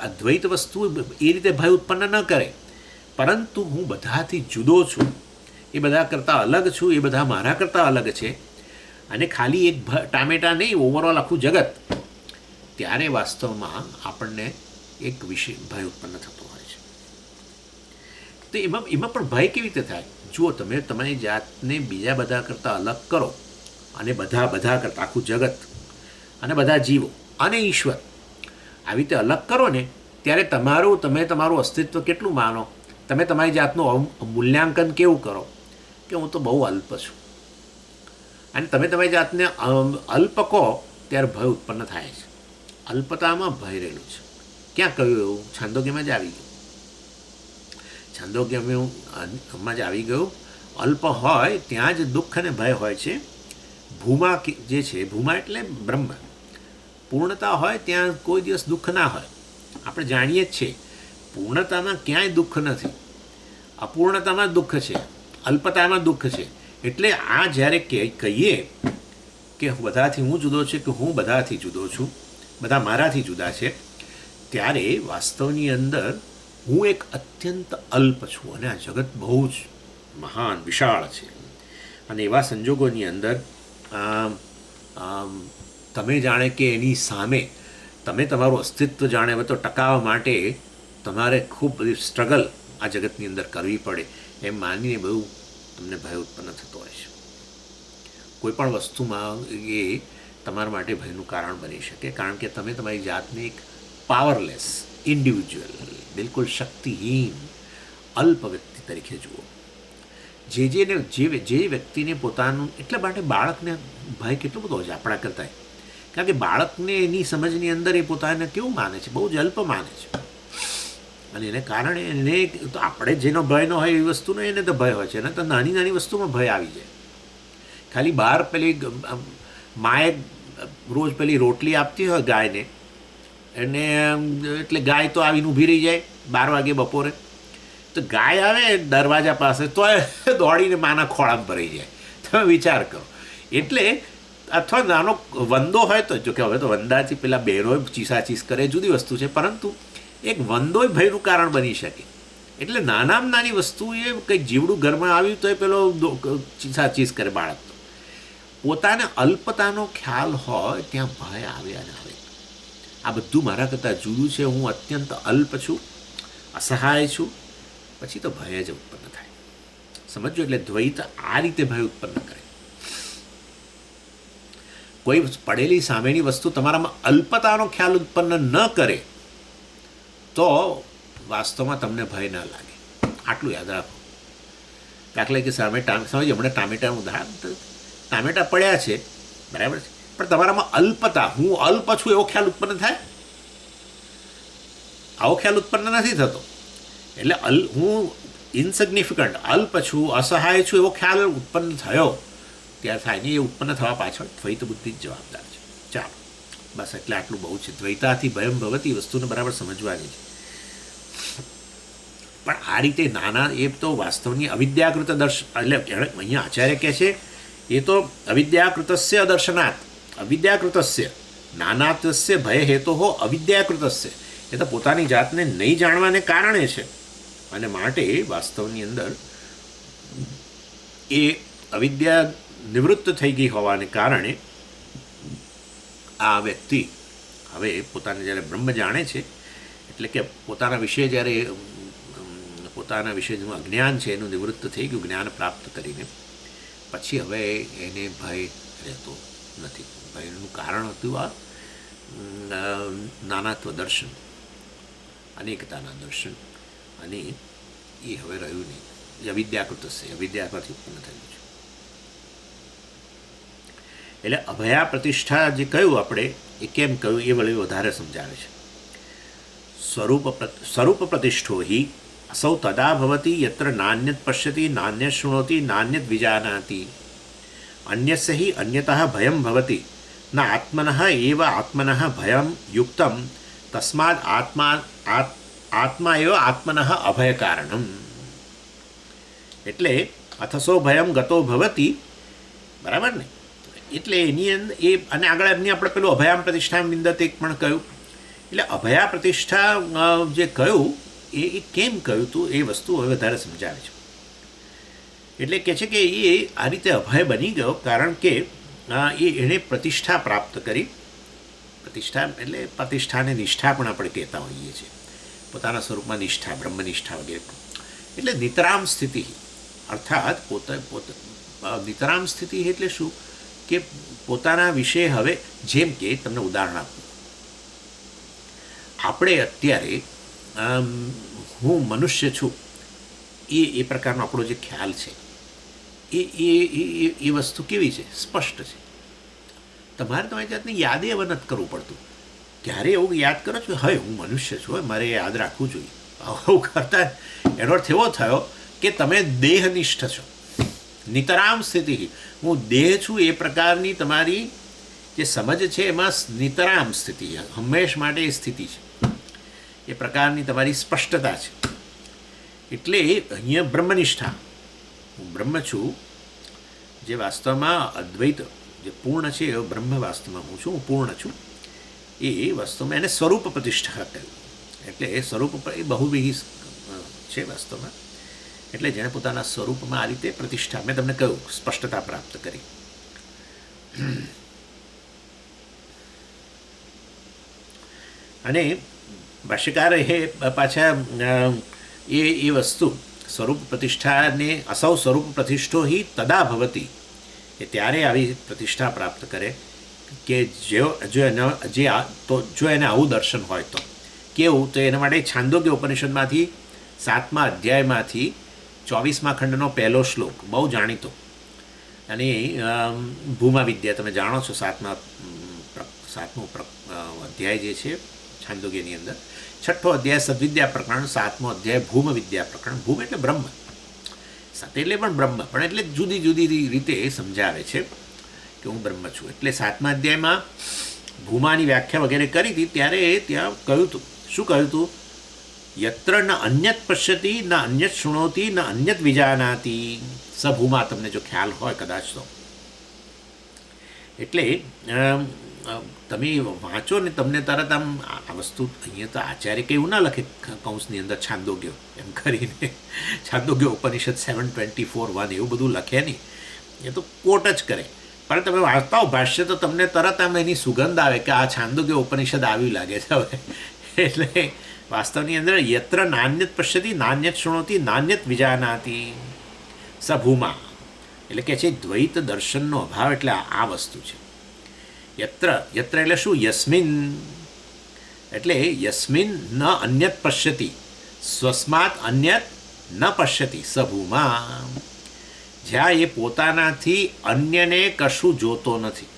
અદ્વૈત વસ્તુ એ રીતે ભય ઉત્પન્ન ન કરે, પરંતુ હું બધાથી જુદો છું, એ બધા કરતાં અલગ છું, એ બધા મારા કરતાં અલગ છે, અને ખાલી એક ટામેટા નહીં ઓવરઓલ આખું જગત, ત્યારે વાસ્તવમાં આપણને એક વિષય ભય ઉત્પન્ન થતો હોય છે. તો એમાં પણ ભય કેવી રીતે થાય? જુઓ, તમે તમારી જાતને બીજા બધા કરતાં અલગ કરો, અને બધા કરતાં આખું જગત અને બધા જીવો અને ઈશ્વર આવી રીતે અલગ કરો ને, ત્યારે તમે તમારું અસ્તિત્વ કેટલું માનો, તમે તમારી જાતનું મૂલ્યાંકન કેવું કરો કે હું તો બહુ અલ્પ છું. અને તમે તમારી જાતને અલ્પ કહો ત્યારે ભય ઉત્પન્ન થાય છે. અલ્પતામાં ભય રહેલું છે. ક્યાં કહ્યું એવું? છાંદોગ્યમાં જ આવી ગયું. છાંદોગ્યમાં જ આવી ગયું. અલ્પ હોય ત્યાં જ દુઃખ અને ભય હોય છે. ભૂમા જે છે, ભૂમા એટલે બ્રહ્મ, પૂર્ણતા હોય ત્યાં કોઈ દિવસ દુઃખ ના હોય. આપણે જાણીએ જ છીએ પૂર્ણતામાં ક્યાંય દુઃખ નથી, અપૂર્ણતામાં દુઃખ છે, અલ્પતામાં દુઃખ છે. એટલે આ જ્યારે કહીએ કે બધાથી હું જુદો છે, કે હું બધાથી જુદો છું, બધા મારાથી જુદા છે, ત્યારે વાસ્તવની અંદર હું એક અત્યંત અલ્પ છું અને આ જગત બહુ જ મહાન વિશાળ છે. અને એવા સંજોગોની અંદર તમે જાણે કે એની સામે તમે તમારું અસ્તિત્વ જાણે તો ટકાવવા માટે તમારે ખૂબ બધી સ્ટ્રગલ આ જગતની અંદર કરવી પડે એમ માનીને બધું તમને ભય ઉત્પન્ન થતો હોય છે. કોઈ પણ વસ્તુમાં એ તમારા માટે ભયનું કારણ બની શકે, કારણ કે તમે તમારી જાતને એક પાવરલેસ ઇન્ડિવિજ્યુઅલ, બિલકુલ શક્તિહીન અલ્પ વ્યક્તિ તરીકે જુઓ. જે વ્યક્તિને પોતાનું, એટલા માટે બાળકને ભય કેટલો બધો હોય છે આપણા કરતાં, કારણ કે બાળકને એની સમજની અંદર એ પોતાને કેવું માને છે, બહુ જ અલ્પ માને છે. અને એને કારણે એને તો આપણે જેનો ભય ન હોય એ વસ્તુનો એને તો ભય હોય છે, એને તો નાની નાની વસ્તુમાં ભય આવી જાય. ખાલી બહાર પેલી માએ રોજ પેલી રોટલી આપતી હોય ગાયને, એને એટલે ગાય તો આવીને ઊભી રહી જાય 12 વાગે બપોરે, તો ગાય આવે દરવાજા પાસે તો દોડીને માના ખોળામાં ભરાઈ જાય. તમે વિચાર કરો. એટલે અથવા નાનો વંદો હોય તો, જો કે હવે તો વંદાથી પેલા બહેનો ચીસાચીસ કરે જુદી વસ્તુ છે, પરંતુ એક વંદોય ભયનું કારણ બની શકે. એટલે નાનામાં નાની વસ્તુ એ કંઈક જીવડું ઘરમાં આવ્યું તો એ પેલો ચીસાચીસ કરે બાળક. તો પોતાને અલ્પતાનો ખ્યાલ હોય ત્યાં ભય આવે અને આવે. આ બધું મારા કરતાં જુદું છે, હું અત્યંત અલ્પ છું, અસહાય છું, પછી તો ભય જ ઉત્પન્ન થાય. સમજો, એટલે દ્વૈત આ રીતે ભય ઉત્પન્ન કરે. કોઈ પડેલી સામેની વસ્તુ તમારામાં અલ્પતાનો ખ્યાલ ઉત્પન્ન ન કરે તો વાસ્તવમાં તમને ભય ન લાગે. આટલું યાદ રાખો. દાખલા કે સામે સમજો, હમણાં ટામેટાનું ઉદાહરણ, ટામેટા પડ્યા છે, બરાબર છે, પણ તમારામાં અલ્પતા, હું અલ્પ છું એવો ખ્યાલ ઉત્પન્ન થાય? આવો ખ્યાલ ઉત્પન્ન નથી થતો. એટલે હું ઇન્સિગ્નિફિકન્ટ, અલ્પ છું, અસહાય છું એવો ખ્યાલ ઉત્પન્ન થયો ત્યારે થાય નહીં. એ ઉત્પન્ન થવા પાછળ દ્વૈત બુદ્ધિ જ જવાબદાર છે. ચાલો, બસ એટલે આટલું બહુ છે. દ્વૈતાથી ભયમ ભવતી વસ્તુને બરાબર સમજવાની છે. પણ આ રીતે નાના, એ તો વાસ્તવની અવિદ્યાકૃત દર્શન, એટલે અહીંયા આચાર્ય કહે છે એ તો અવિદ્યાકૃતસ્ય દર્શનાત, અવિદ્યાકૃતસ્ય નાનાત્વસ્ય ભય હેતો હો અવિદ્યાકૃતસ્ય, એ તો પોતાની જાતને નહીં જાણવાને કારણે છે. અને માટે વાસ્તવની અંદર એ અવિદ્યા નિવૃત્ત થઈ ગઈ હોવાને કારણે આ વ્યક્તિ હવે પોતાને જ્યારે બ્રહ્મ જાણે છે, એટલે કે પોતાના વિશે જ્યારે પોતાના વિશેનું અજ્ઞાન છે એનું નિવૃત્ત થઈ ગયું જ્ઞાન પ્રાપ્ત કરીને, પછી હવે એને ભય રહેતો નથી. ભયનું કારણ હતું આ નાનાત્વ દર્શન, અનેકતાના દર્શન, અને એ હવે રહ્યું નહીં. એ અવિદ્યાકૃત છે, અવિદ્યામાંથી ઉત્પન્ન થયું છે. એટલે અભયા પ્રતિષ્ઠા જે કહ્યું આપણે, એ કેમ કહ્યું એ વળી વધારે સમજાવે છે. સ્વરૂપ પ્રતિષ્ઠો હિ અસૌ તદા ભવતી યત્ર નાન્યત પશ્યતિ, નાન્યત શૃણોતિ, નાન્યત વિજાનાતિ, અન્યસ્ય હિ અન્યતઃ ભયમ ભવતી, ન આત્મનઃ એવ આત્મનઃ ભયમ યુક્તમ, તસ્માદ આત્મા એવ આત્મનઃ અભય કારણમ. એટલે અથસો ભયમ ગતો ભવતી, બરાબર ને? એટલે એની અંદર એ, અને આગળ એમની આપણે પેલું અભયામ પ્રતિષ્ઠા બિંદત એક પણ કહ્યું. એટલે અભયા પ્રતિષ્ઠા જે કહ્યું એ કેમ કહ્યું હતું એ વસ્તુ હવે વધારે સમજાવે છે. એટલે કહે છે કે એ આ રીતે અભય બની ગયો કારણ કે એણે પ્રતિષ્ઠા પ્રાપ્ત કરી. પ્રતિષ્ઠા એટલે પ્રતિષ્ઠાને નિષ્ઠા પણ આપણે કહેતા હોઈએ છીએ, પોતાના સ્વરૂપમાં નિષ્ઠા, બ્રહ્મનિષ્ઠા વગેરે. એટલે નિતરામ સ્થિતિ, અર્થાત નિતરામ સ્થિતિ એટલે શું કે પોતાના વિશે હવે, જેમ કે તમને ઉદાહરણ આપું, આપણે અત્યારે હું મનુષ્ય છું એ પ્રકારનો આપણો જે ખ્યાલ છે એ વસ્તુ કેવી છે? સ્પષ્ટ છે. તમારે તમારી જાતને યાદે હવે નથી કરવું પડતું. ક્યારે એવું યાદ કરો છો, હવે હું મનુષ્ય છું, મારે યાદ રાખવું જોઈએ. આવું કરતા એનો અર્થ એવો થયો કે તમે દેહનિષ્ઠ છો. નિતરામ સ્થિતિ, હું દેહ છું એ પ્રકારની તમારી જે સમજ છે એમાં નિતરામ સ્થિતિ, હંમેશ માટે એ સ્થિતિ છે, એ પ્રકારની તમારી સ્પષ્ટતા છે. એટલે અહીંયા બ્રહ્મનિષ્ઠા, હું બ્રહ્મ છું, જે વાસ્તવમાં અદ્વૈત જે પૂર્ણ છે એ બ્રહ્મ વાસ્તવમાં હું છું, હું પૂર્ણ છું, એ વાસ્તવમાં એને સ્વરૂપ પ્રતિષ્ઠા કહ્યું. એટલે એ સ્વરૂપ એ બહુવિહી છે વાસ્તવમાં. એટલે જેણે પોતાના સ્વરૂપમાં આ રીતે પ્રતિષ્ઠા, મેં તમને કહ્યું, સ્પષ્ટતા પ્રાપ્ત કરી. અને ભાષ્યકાર એ પાછા એ વસ્તુ સ્વરૂપ પ્રતિષ્ઠાને અસૌ સ્વરૂપ પ્રતિષ્ઠો હિ તદા ભવતી, એ ત્યારે આવી પ્રતિષ્ઠા પ્રાપ્ત કરે કે જો એને આવું દર્શન હોય તો કેવું, તો એના માટે છાંદોગ્ય ઉપનિષદમાંથી 7મા અધ્યાયમાંથી 24મા ખંડનો પહેલો શ્લોક બહુ જાણીતો, અને ભૂમા વિદ્યા તમે જાણો છો, સાતમો અધ્યાય જે છે છાંદોગ્યની અંદર, 6ઠ્ઠો અધ્યાય સદવિદ્યા પ્રકરણ, 7મો અધ્યાય ભૂમ વિદ્યા પ્રકરણ. ભૂમ એટલે બ્રહ્મ, સત એટલે પણ બ્રહ્મ, પણ એટલે જુદી જુદી રીતે એ સમજાવે છે કે હું બ્રહ્મ છું. એટલે 7મા અધ્યાયમાં ભૂમાની વ્યાખ્યા વગેરે કરી હતી ત્યારે ત્યાં કહ્યું હતું, શું કહ્યું હતું? યત્ર ન અન્યત પશ્યતિ ન અન્યત શૃણોતિ ન અન્યત વિજાનાતિ સ ભૂમા, તમને જો ખ્યાલ હોય કદાચ તો. એટલે તમે વાંચો ને તમને તરત આમ આ વસ્તુ, અહીંયા તો આચાર્ય કે એવું ના લખે કૌંસની અંદર છાંદોગ્ય એમ કરીને, છાંદોગ્ય ઉપનિષદ 7:24:1 એવું બધું લખે નહીં, એ તો કોટ જ કરે. પણ તમે વાંચતા હો ભાષ્ય તો તમને તરત આમ એની સુગંધ આવે કે આ છાંદોગ્ય ઉપનિષદ આવ્યું લાગે છે હવે. એટલે વાસ્તવની અંદર યત્ર નાન્યત પશ્યતિ નાન્યત શૃણોતિ નાન્યત વિજાનાતિ સ ભૂમા, એટલે કે છે દ્વૈત દર્શનનો અભાવ એટલે આ વસ્તુ છે. યત્ર યત્ર એટલે શું? યસ્મિન, એટલે યસ્મિન ન અન્યત પશ્યતિ સ્વસ્માત અન્યત ન પશ્યતિ સ ભૂમા, જ્યાં એ પોતાનાથી અન્યને કશું જોતો નથી.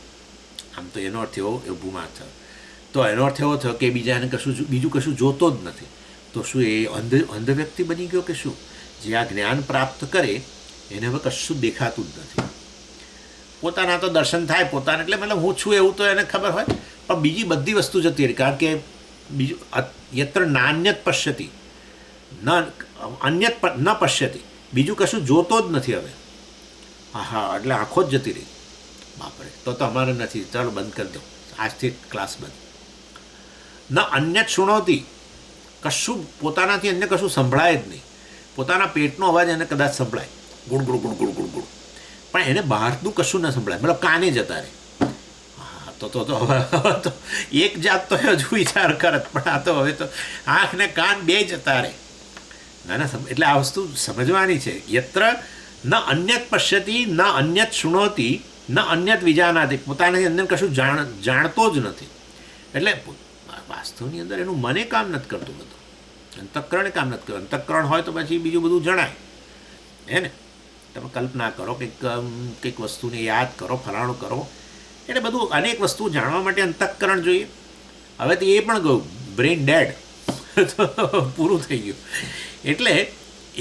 આમ તો એનો અર્થ એવો ભૂમા થયો, તો એનો અર્થ એવો થયો કે બીજાને બીજું કશું જોતો જ નથી. તો શું એ અંધ વ્યક્તિ બની ગયો કે શું? જે આ જ્ઞાન પ્રાપ્ત કરે એને હવે કશું દેખાતું જ નથી. પોતાના તો દર્શન થાય પોતાને, એટલે મતલબ હું છું એવું તો એને ખબર હોય, પણ બીજી બધી વસ્તુ જતી રહી. કારણ કે બીજું યત્ર નાન્યત પશ્યતિ ન અન્યત ન પશ્યતિ, બીજું કશું જોતો જ નથી હવે. હા, એટલે આંખો જ જતી રહી. બાપરે, તો અમારે નથી, ચાલો બંધ કરી દો, આજથી ક્લાસ બંધ. ન અન્યત શૃણોતી, કશું પોતાનાથી અન્ય કશું સંભળાય જ નહીં. પોતાના પેટનો અવાજ એને કદાચ સંભળાય, good good good good good good, પણ એને બહારનું કશું ન સંભળાય, મતલબ કાને જતા રહે. હા, તો એક જાત તો હજુ વિચાર કરત, પણ આ તો હવે તો આંખ ને કાન બે જતા રહે. ના, એટલે આ વસ્તુ સમજવાની છે. યત્ર ન અન્યત પશ્યતિ ન અન્યત શૃણોતિ ન અન્યત વિજાનાતિ, પોતાની અંદર કશું જાણતો જ નથી. એટલે વાસ્તવની અંદર એનું મને કામ નથી કરતું, બધું અંતઃકરણ કામ નથી કરતું. અંતઃકરણ હોય તો પછી બીજું બધું જણાય, હે ને? તમે કલ્પના કરો કંઈક વસ્તુને યાદ કરો, ફલાણું કરો, એટલે બધું અનેક વસ્તુ જાણવા માટે અંતઃકરણ જોઈએ. હવે તો એ પણ ગયું, બ્રેઇન ડેડ, પૂરું થઈ ગયું. એટલે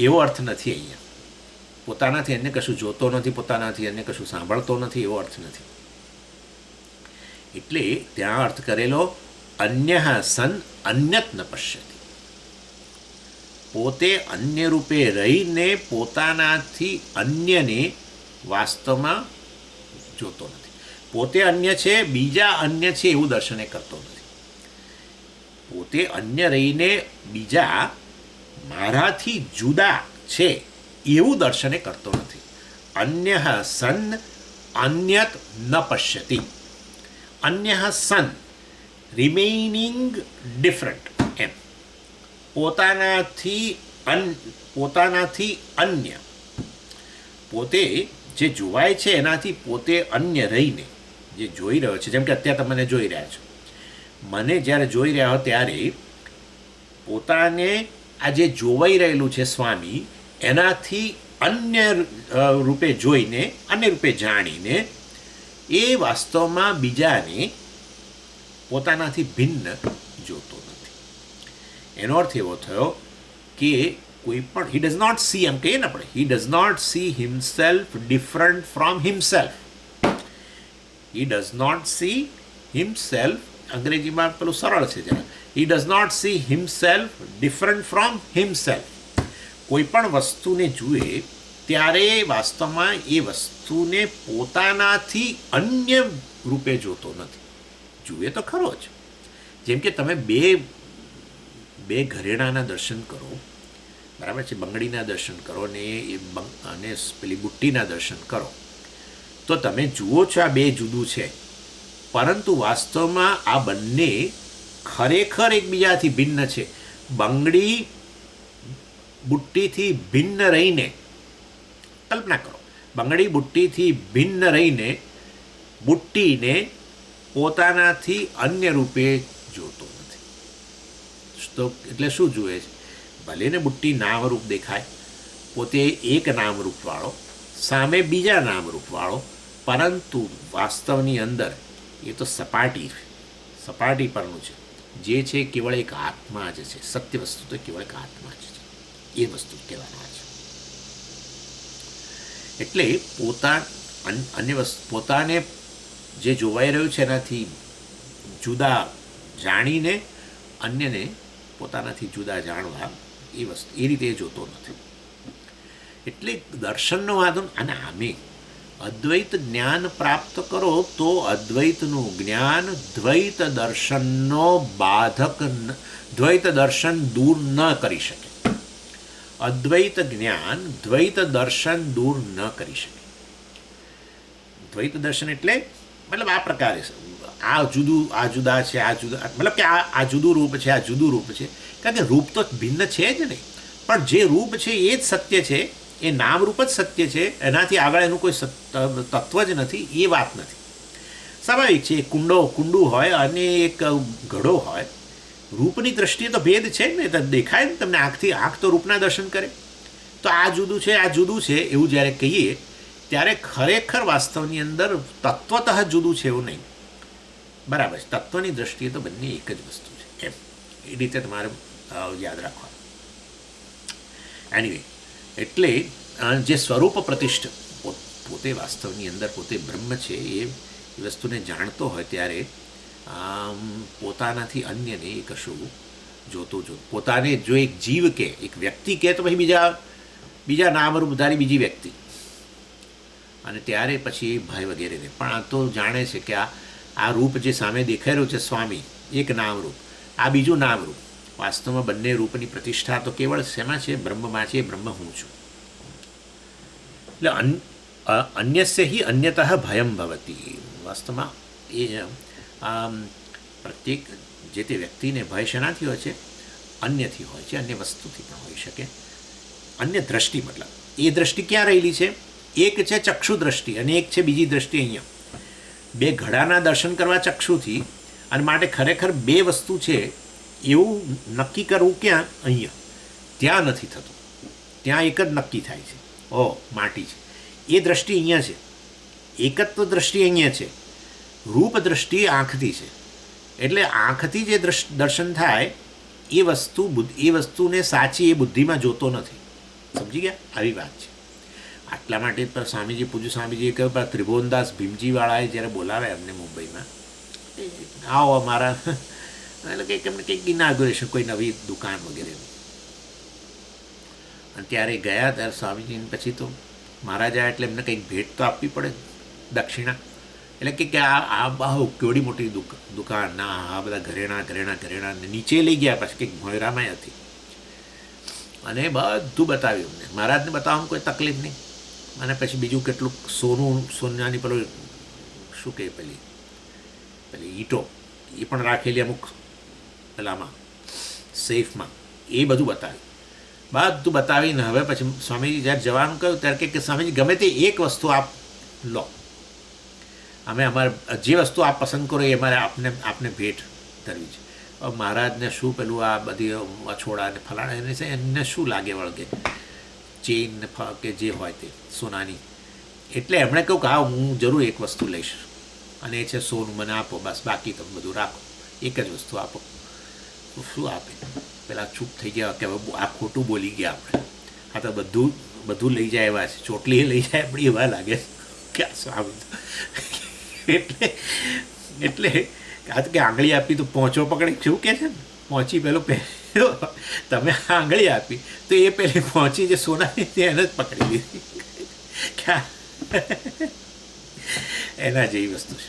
એવો અર્થ નથી અહીંયા. પોતાનાથી એને કશું જોતો નથી, પોતાનાથી એને કશું સાંભળતો નથી, એવો અર્થ નથી. એટલે ત્યાં અર્થ કરેલો અન્ય સન અન્યત ન પશ્યતિ, પોતે અન્ય રૂપે રહીને પોતાનાથી અન્યને વાસ્તવમાં જોતો નથી. પોતે અન્ય છે, બીજા અન્ય છે એવું દર્શને કરતો નથી. પોતે અન્ય રહીને બીજા મારાથી જુદા છે એવું દર્શને કરતો નથી. અન્ય સન અન્યત ન પશ્યતિ, અન્ય સન રિમેઇનિંગ ડિફરન્ટ, એમ પોતાનાથી અન્ય, પોતે જે જોવાય છે એનાથી પોતે અન્ય રહીને જે જોઈ રહ્યો છે. જેમ કે અત્યારે તમે મને જોઈ રહ્યા છો, મને જ્યારે જોઈ રહ્યા હો ત્યારે પોતાને આ જે જોવાઈ રહેલું છે સ્વામી, એનાથી અન્ય રૂપે જોઈને, અન્ય રૂપે જાણીને એ વાસ્તવમાં બીજાને પોતાનાથી ભિન્ન જોતો નથી. એનો અર્થ એવો થયો કે કોઈ પણ હી ડઝ નોટ સી, એમ કહીએ ને આપણે, he does not see himself different from himself. He does not see himself, અંગ્રેજીમાં પેલું સરળ છે જરા, he does not see himself different from himself. કોઈ પણ વસ્તુને જુએ ત્યારે વાસ્તવમાં એ વસ્તુને પોતાનાથી અન્ય રૂપે જોતો નથી. જુએ તો ખરો જ. જેમ કે તમે બે ઘરેણાના દર્શન કરો, બરાબર છે, બંગડીના દર્શન કરો અને પેલી બુટ્ટીના દર્શન કરો, તો તમે જુઓ છો આ બે જુદું છે, પરંતુ વાસ્તવમાં આ બંને ખરેખર એકબીજાથી ભિન્ન છે. બંગડી બુટ્ટીથી ભિન્ન રહીને, કલ્પના કરો, બંગડી બુટ્ટીથી ભિન્ન રહીને બુટ્ટીને પોતાનાથી અન્ય રૂપે જોતો નથી. તો એટલે શું જુએ છે? ભલે ને બુટ્ટી નામરૂપ દેખાય, પોતે એક નામરૂપવાળો, સામે બીજા નામરૂપવાળો, પરંતુ વાસ્તવની અંદર એ તો સપાટી પરનું છે. જે છે કેવળ એક આત્મા જ છે. સત્ય વસ્તુ તો કેવળ એક આત્મા જ છે. એ વસ્તુ કહેવાના છે. એટલે પોતાને જે જોવાઈ રહ્યું છે એનાથી જુદા જાણીને અન્યને પોતાનાથી જુદા જાણવા, એ વસ્તુ એ રીતે જોતો નથી. એટલે દર્શનનો વાંધો. અને આમે અદ્વૈત જ્ઞાન પ્રાપ્ત કરો તો અદ્વૈતનું જ્ઞાન દ્વૈત દર્શનનો બાધક, દ્વૈત દર્શન દૂર ન કરી શકે. અદ્વૈત જ્ઞાન દ્વૈત દર્શન દૂર ન કરી શકે. દ્વૈત દર્શન એટલે મતલબ આ પ્રકારે આ જુદું, આ જુદા છે, આ જુદા, મતલબ કે આ જુદું રૂપ છે, આ જુદું રૂપ છે. કારણ કે રૂપ તો ભિન્ન છે જ નહીં, પણ જે રૂપ છે એ જ સત્ય છે, એ નામરૂપ જ સત્ય છે. એનાથી આગળ એનું કોઈ તત્વ જ નથી, એ વાત નથી. સ્વાભાવિક છે. કુંડું હોય અને એક ઘડો હોય, રૂપની દ્રષ્ટિએ તો ભેદ છે જ ને. દેખાય ને તમને આંખથી, આંખ તો રૂપના દર્શન કરે. તો આ જુદું છે, આ જુદું છે એવું જ્યારે કહીએ ત્યારે ખરેખર વાસ્તવની અંદર તત્વતઃ જુદું છે એવું નહીં. બરાબર છે. તત્વની દ્રષ્ટિએ તો બંને એક જ વસ્તુ છે. એમ એ રીતે તમારે યાદ રાખવાનું. એનીવે, એટલે જે સ્વરૂપ પ્રતિષ્ઠ પોતે વાસ્તવની અંદર પોતે બ્રહ્મ છે, એ વસ્તુને જાણતો હોય ત્યારે પોતાનાથી અન્યને એ કશું જોતો. પોતાને જો એક જીવ કે એક વ્યક્તિ કહે તો પછી બીજા નામરૂપધારી બીજી વ્યક્તિ, અને ત્યારે પછી એ ભય વગેરે નહીં. પણ આ તો જાણે છે કે આ રૂપ જે સામે દેખાઈ રહ્યું છે સ્વામી, એક નામરૂપ, આ બીજું નામરૂપ. વાસ્તવમાં બંને રૂપની પ્રતિષ્ઠા તો કેવળ શેમાં છે? બ્રહ્મમાં છે. બ્રહ્મ હું છું. એટલે અન્યસ્ય હિ અન્યતઃ ભયમ ભવતી. વાસ્તવમાં એ પ્રત્યેક જે તે વ્યક્તિને ભય શેનાથી હોય છે? અન્યથી હોય છે. અન્ય વસ્તુથી પણ હોઈ શકે. અન્ય દ્રષ્ટિ, મતલબ એ દ્રષ્ટિ ક્યાં રહેલી છે? એક છે ચક્ષુ દ્રષ્ટિ અને એક છે બીજી દ્રષ્ટિ અહીંયા. બે ઘડાના દર્શન કરવા ચક્ષુથી, અને માટે ખરેખર બે વસ્તુ છે એવું નક્કી કરવું ક્યાં? અહીંયા. ત્યાં નથી થતું. ત્યાં એક જ નક્કી થાય છે, માટી છે. એ દ્રષ્ટિ અહીંયા છે. એકત્વ દ્રષ્ટિ અહીંયા છે. રૂપ દ્રષ્ટિ આંખથી છે. એટલે આંખથી જે દર્શન થાય એ વસ્તુને સાચી એ બુદ્ધિમાં જોતો નથી. સમજી ગયા? આવી વાત છે. આટલા માટે પર સ્વામીજી, પૂજ્ય સ્વામીજીએ કહ્યું, પર ત્રિભુવનદાસ ભીમજીવાળાએ જ્યારે બોલાવે એમને મુંબઈમાં, આવો અમારા, એટલે કંઈક એમને કંઈક ઇનાગ્યુરેશન, કોઈ નવી દુકાન વગેરે, અને ત્યારે ગયા ત્યારે સ્વામીજીને પછી તો મહારાજ આવ્યા એટલે એમને કંઈક ભેટ તો આપવી પડે, દક્ષિણા. એટલે કે આ બહુ કેવડી મોટી દુકાન, ના આ બધા ઘરેણા નીચે લઈ ગયા. પછી કંઈક ભોયરામાં હતી, અને બધું બતાવ્યું અમને. મહારાજને બતાવવામાં કોઈ તકલીફ નહીં. અને પછી બીજું કેટલુંક સોનાની પેલું શું કહે, પેલી ઈંટો એ પણ રાખેલી અમુક પેલામાં સેફમાં, એ બધું બતાવીને હવે પછી સ્વામીજી જ્યારે જવાનું કહ્યું ત્યારે કે સ્વામીજી ગમે તે એક વસ્તુ આપ લો, અમે અમારે જે વસ્તુ આપ પસંદ કરો એ અમારે આપને ભેટ કરવી છે. હવે મહારાજને શું પેલું આ બધી અછોડા ને ફલાણા એને છે, એને શું લાગે વળગે ચેઇન ને કે જે હોય તે સોનાની. એટલે એમણે કહ્યું કે હા, હું જરૂર એક વસ્તુ લઈશ, અને એ છે સોનું. મને આપો બસ, બાકી તમે બધું રાખો, એક જ વસ્તુ આપો. શું આપે? પેલા ચૂપ થઈ ગયા કે હવે આ ખોટું બોલી ગયા આપણે. હા તો બધું લઈ જાય એવા છે, ચોટલી લઈ જાય આપણી એવા લાગે કે એટલે કે આંગળી આપી તો પહોંચો પકડી, શું કે છે ને, પહોંચી પેલો તમે આંગળી આપી તો એ પેલી પહોંચી જે સોનાની એને જ પકડી લીધી. એના જેવી વસ્તુ છે.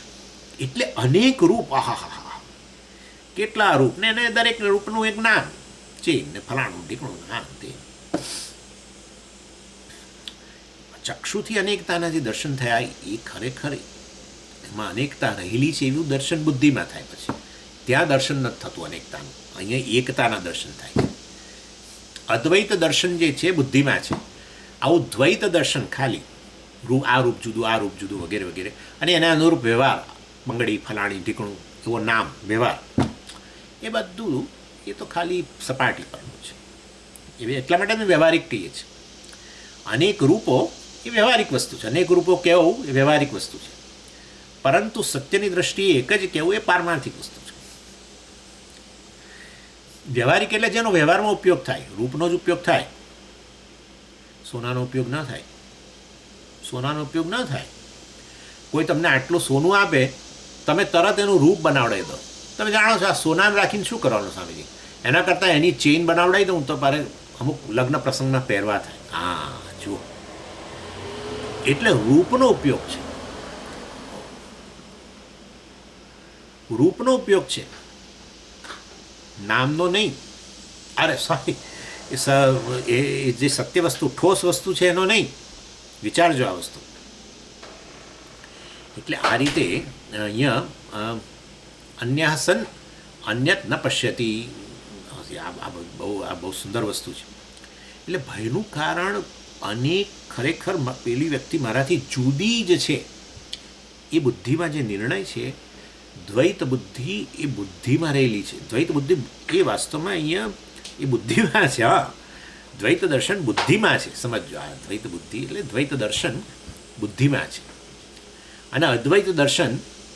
એટલે અનેક રૂપ, આહા, કેટલા રૂપ ને એને દરેક રૂપનું એક નામ છે ને, ફલાણું ઢીકણું નામ. તે ચક્ષુથી અનેકતાના જે દર્શન થયા એ ખરેખર એમાં અનેકતા રહેલી છે એવું દર્શન બુદ્ધિમાં થાય. પછી ત્યાં દર્શન નથી થતું અનેકતાનું, અહીંયા એકતાના દર્શન થાય છે. અદ્વૈત દર્શન જે છે બુદ્ધિમાં છે. આવું દ્વૈત દર્શન ખાલી આ રૂપ જુદું, આ રૂપ જુદું વગેરે વગેરે, અને એના અનુરૂપ વ્યવહાર, બંગડી ફલાણી ઢીકણું એવો નામ વ્યવહાર, એ બધું એ તો ખાલી સપાટી પરનું છે. એટલા માટે અમે વ્યવહારિક કહીએ છીએ. અનેક રૂપો એ વ્યવહારિક વસ્તુ છે, અનેક રૂપો કહેવું એ વ્યવહારિક વસ્તુ છે, પરંતુ સત્યની દ્રષ્ટિએ એક જ કહેવું એ પારમાર્થિક વસ્તુ છે. વ્યવહારિક એટલે જેનો વ્યવહારમાં ઉપયોગ થાય, રૂપનો જ ઉપયોગ થાય, સોનાનો ઉપયોગ ન થાય. સોનાનો ઉપયોગ ન થાય. કોઈ તમને આટલું સોનું આપે, તમે તરત એનું રૂપ બનાવડાવી દો. તમે જાણો છો આ સોનાને રાખીને શું કરવાનું સ્વામીજી? એના કરતાં એની ચેઇન બનાવડાવી દઉં તો મારે અમુક લગ્ન પ્રસંગમાં પહેરવા થાય. હા જુઓ, એટલે રૂપનો ઉપયોગ છે, રૂપનો ઉપયોગ છે, નામનો નહીં. અરે સોરી, એ જે સત્ય વસ્તુ, ઠોસ વસ્તુ છે એનો નહીં. વિચારજો આ વસ્તુ. એટલે આ રીતે અહીંયા અન્ય સન અન્યત ન પશ્યતી, આ બહુ સુંદર વસ્તુ છે. એટલે ભયનું કારણ અનેક ખરેખર પેલી વ્યક્તિ મારાથી જુદી જ છે એ બુદ્ધિમાં જે નિર્ણય છે, દ્વૈત બુદ્ધિ એ બુદ્ધિમાં રહેલી છે. દ્વૈત બુદ્ધિ એ વાસ્તવમાં અહીંયા એ બુદ્ધિમાં છે. હા, દ્વૈત દર્શન બુદ્ધિમાં છે, સમજો. આ દ્વૈત બુદ્ધિ એટલે દ્વૈત દર્શન બુદ્ધિમાં છે, અને અદ્વૈત દર્શન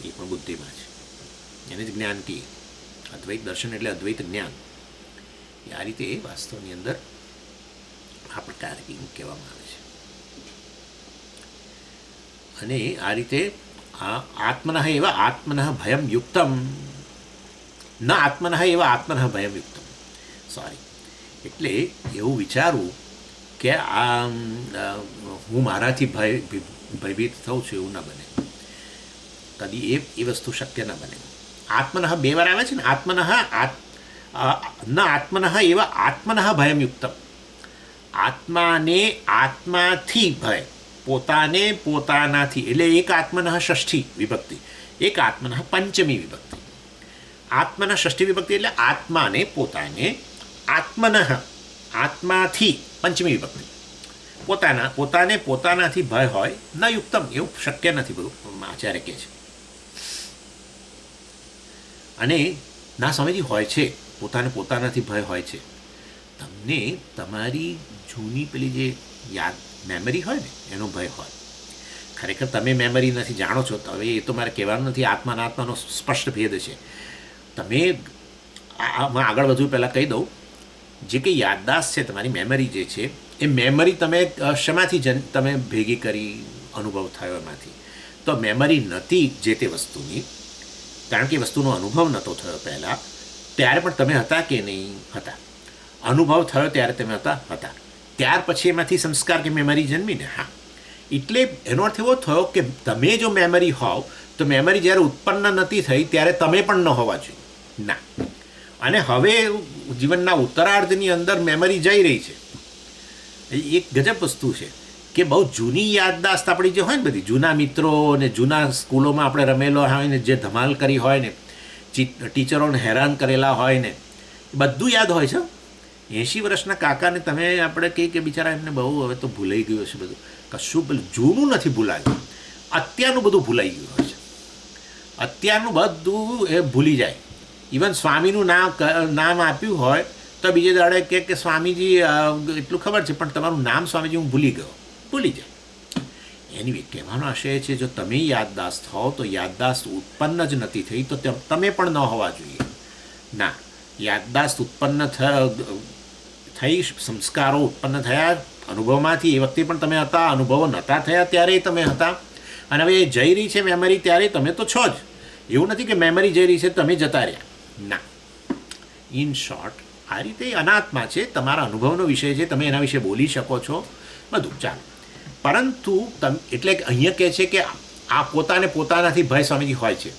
એ પણ બુદ્ધિમાં છે. એને જ જ્ઞાન કહીએ. અદ્વૈત દર્શન એટલે અદ્વૈત જ્ઞાન. એ આ રીતે વાસ્તવની અંદર આ પ્રકારે કહેવામાં આવે છે. અને આ રીતે આત્મનઃ એવ આત્મનઃ ભયમ યુક્તમ, ન આત્મનઃ એવ આત્મનઃ ભયમ યુક્તમ. સોરી, એટલે એવું વિચારવું કે આ હું મારાથી ભયભીત થઉં છું, એવું ના બને કદી. એ વસ્તુ શક્ય ન બને. આત્મનઃ બે વાર આવે છે ને, આત્મનઃ ન આત્મનઃ એવ આત્મનઃ ભયમ યુક્તમ. આત્માને આત્માથી ભય, પોતાને પોતાનાથી, એટલે એક આત્મનઃ ષષ્ઠી વિભક્તિ, એક આત્મનઃ પંચમી વિભક્તિ. આત્મનઃ ષષ્ઠી વિભક્તિ એટલે આત્માને પોતાને, આત્મનઃ આત્માથી પંચમી વિભક્તિ, પોતાને પોતાનાથી ભય હોય ન યુક્તમ, એવું શક્ય નથી, બધું આચાર્ય કહે છે. અને ના સ્વામીજી હોય છે, પોતાનાથી ભય હોય છે. તમને તમારી જૂની પેલી જે યાદ મેમરી હોય ને એનો ભય હોય. ખરેખર તમે મેમરી નથી, જાણો છો. તો હવે એ તો મારે કહેવાનું નથી, આત્માનો સ્પષ્ટ ભેદ છે. તમે આગળ વધુ પહેલાં કહી દઉં, જે કંઈ યાદદાસ્ત છે, તમારી મેમરી જે છે, એ મેમરી તમે શેમાંથી તમે ભેગી કરી, અનુભવ થયો એમાંથી. તો મેમરી નથી જે તે વસ્તુની, કારણ કે એ વસ્તુનો અનુભવ નહોતો થયો પહેલાં, ત્યારે પણ તમે હતા કે નહીં હતા? અનુભવ થયો ત્યારે તમે હતા. ત્યાર પછી એમાંથી સંસ્કાર કે મેમરી જન્મીને. હા, એટલે એનો અર્થ એવો થયો કે તમે જો મેમરી હોવ તો મેમરી જ્યારે ઉત્પન્ન નથી થઈ ત્યારે તમે પણ ન હોવા જોઈએ. ના. અને હવે જીવનના ઉત્તરાર્ધની અંદર મેમરી જઈ રહી છે. એક ગજબ વસ્તુ છે કે બહુ જૂની યાદદાસ્ત આપણી જે હોય ને, બધી જૂના મિત્રો ને જૂના સ્કૂલોમાં આપણે રમેલો હોય ને, જે ધમાલ કરી હોય ને, ટીચરોને હેરાન કરેલા હોય ને, બધું યાદ હોય છે. 80 વર્ષના કાકાને તમે આપણે કહીએ કે બિચારા એમને બહુ હવે તો ભૂલાઈ ગયું હશે, બધું કશું પેલું જૂનું નથી ભૂલાયું, અત્યારનું બધું ભૂલાઈ ગયું હોય છે. અત્યારનું બધું એ ભૂલી જાય. ઇવન સ્વામીનું નામ આપ્યું હોય તો બીજે દાડે કે સ્વામીજી એટલું ખબર છે, પણ તમારું નામ સ્વામીજી હું ભૂલી ગયો, ભૂલી જાય. એની કહેવાનો આશય છે, જો તમે યાદદાસ્ત હોવ તો યાદદાસ્ત ઉત્પન્ન જ નથી થઈ તો તમે પણ ન હોવા જોઈએ. ના, યાદદાસ્ત ઉત્પન્ન થઈ, સંસ્કારો ઉત્પન્ન થયા અનુભવમાંથી, એ વખતે પણ તમે હતા, અનુભવો નહોતા થયા ત્યારે તમે હતા, અને હવે એ જઈ રહી છે મેમરી ત્યારે તમે તો છો જ. એવું નથી કે મેમરી જઈ રહી છે તમે જતા રહ્યા. ના, ઇન શોર્ટ આ રીતે અનાત્મા છે, તમારા અનુભવનો વિષય છે, તમે એના વિશે બોલી શકો છો, બધું ચાલો. પરંતુ એટલે અહીંયા કહે છે કે આ પોતાનાથી ભય સ્વામીજી હોય છે.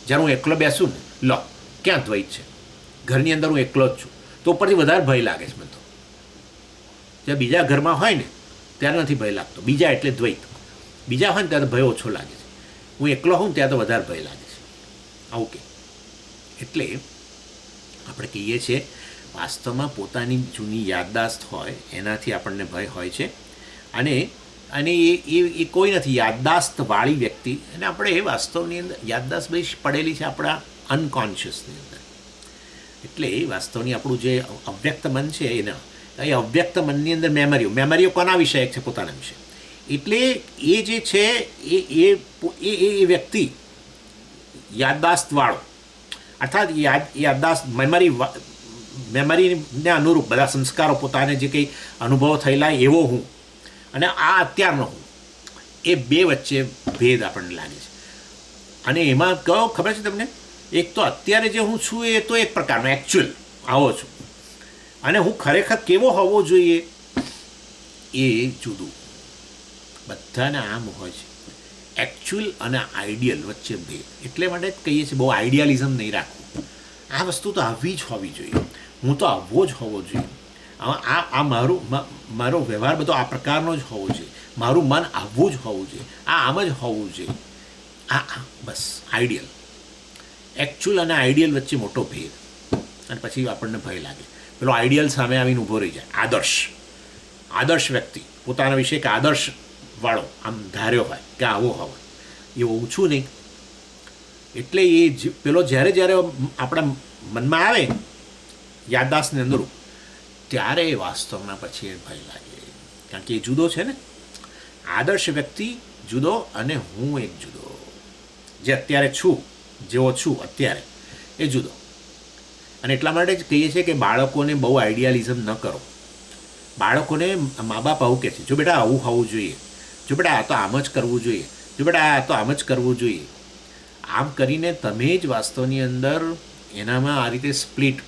જ્યારે હું એકલો બેસું ને, લો ક્યાં દ્વૈત છે, ઘરની અંદર હું એકલો જ છું, તો ઉપરથી વધારે ભય લાગે છે મને તો. જ્યાં બીજા ઘરમાં હોય ને ત્યારે નથી ભય લાગતો, બીજા એટલે દ્વૈત. બીજા હોય ને ત્યારે ભય ઓછો લાગે છે. હું એકલો હોઉં ત્યાં તો વધારે ભય લાગે છે. આવું કે એટલે આપણે કહીએ છીએ વાસ્તવમાં પોતાની જૂની યાદદાસ્ત હોય એનાથી આપણને ભય હોય છે. અને અને એ કોઈ નથી યાદદાસ્તવાળી વ્યક્તિ. અને આપણે એ વાસ્તવની અંદર યાદદાસ્ત બધી પડેલી છે આપણા અનકોન્શિયસની અંદર. એટલે વાસ્તવની આપણું જે અવ્યક્ત મન છે એના એ અવ્યક્ત મનની અંદર મેમરીઓ કોના વિષયક છે? પોતાના વિશે. એટલે એ જે છે એ વ્યક્તિ યાદદાસ્તવાળો, અર્થાત યાદદાસ્ત મેમરીને અનુરૂપ બધા સંસ્કારો, પોતાને જે કંઈ અનુભવો થયેલા એવો હું અને આ અત્યારનો હું, એ બે વચ્ચે ભેદ આપણને લાગે છે. અને એમાં કયો ખબર છે તમને? એક તો અત્યારે જે હું છું એ તો એક પ્રકારનો એકચ્યુઅલ આવો છું, અને હું ખરેખર કેવો હોવો જોઈએ એ જુદું. બધાને આમ હોય છે. એકચ્યુઅલ અને આઈડિયલ વચ્ચે ભેદ. એટલે માટે કહીએ છીએ બહુ આઈડિયાલિઝમ નહીં રાખવું. આ વસ્તુ તો આવી જ હોવી જોઈએ, હું તો આવો જ હોવો જોઈએ, આ મારો વ્યવહાર બધો આ પ્રકારનો જ હોવો જોઈએ, મારું મન આવું જ હોવું જોઈએ, આ આમ જ હોવું જોઈએ. બસ આઈડિયલ. એકચ્યુઅલ અને આઈડિયલ વચ્ચે મોટો ભેદ. અને પછી આપણને ભય લાગે. પેલો આઈડિયલ સામે આવીને ઊભો રહી જાય. આદર્શ વ્યક્તિ પોતાના વિશે એક આદર્શ વાળો આમ ધાર્યો હોય કે આવો હોય, એ ઓછું નહીં. એટલે એ પેલો જ્યારે આપણા મનમાં આવે યાદદાસ્તને અનુરૂપ, ત્યારે એ વાસ્તવના પછી એ ભય લાગે. કારણ કે એ જુદો છે ને. આદર્શ વ્યક્તિ જુદો અને હું એક જુદો. જે અત્યારે છું, જેવો છું અત્યારે, એ જુદો. અને એટલા માટે જ કહીએ છીએ કે બાળકોને બહુ આઈડિયાલિઝમ ન કરો. બાળકોને મા બાપ આવું કહે છે, જો બેટા આવું હોવું જોઈએ, જો બેટા આ તો આમ જ કરવું જોઈએ, જો બેટા આ તો આમ જ કરવું જોઈએ. આમ કરીને તમે જ વાસ્તવની અંદર એનામાં આ રીતે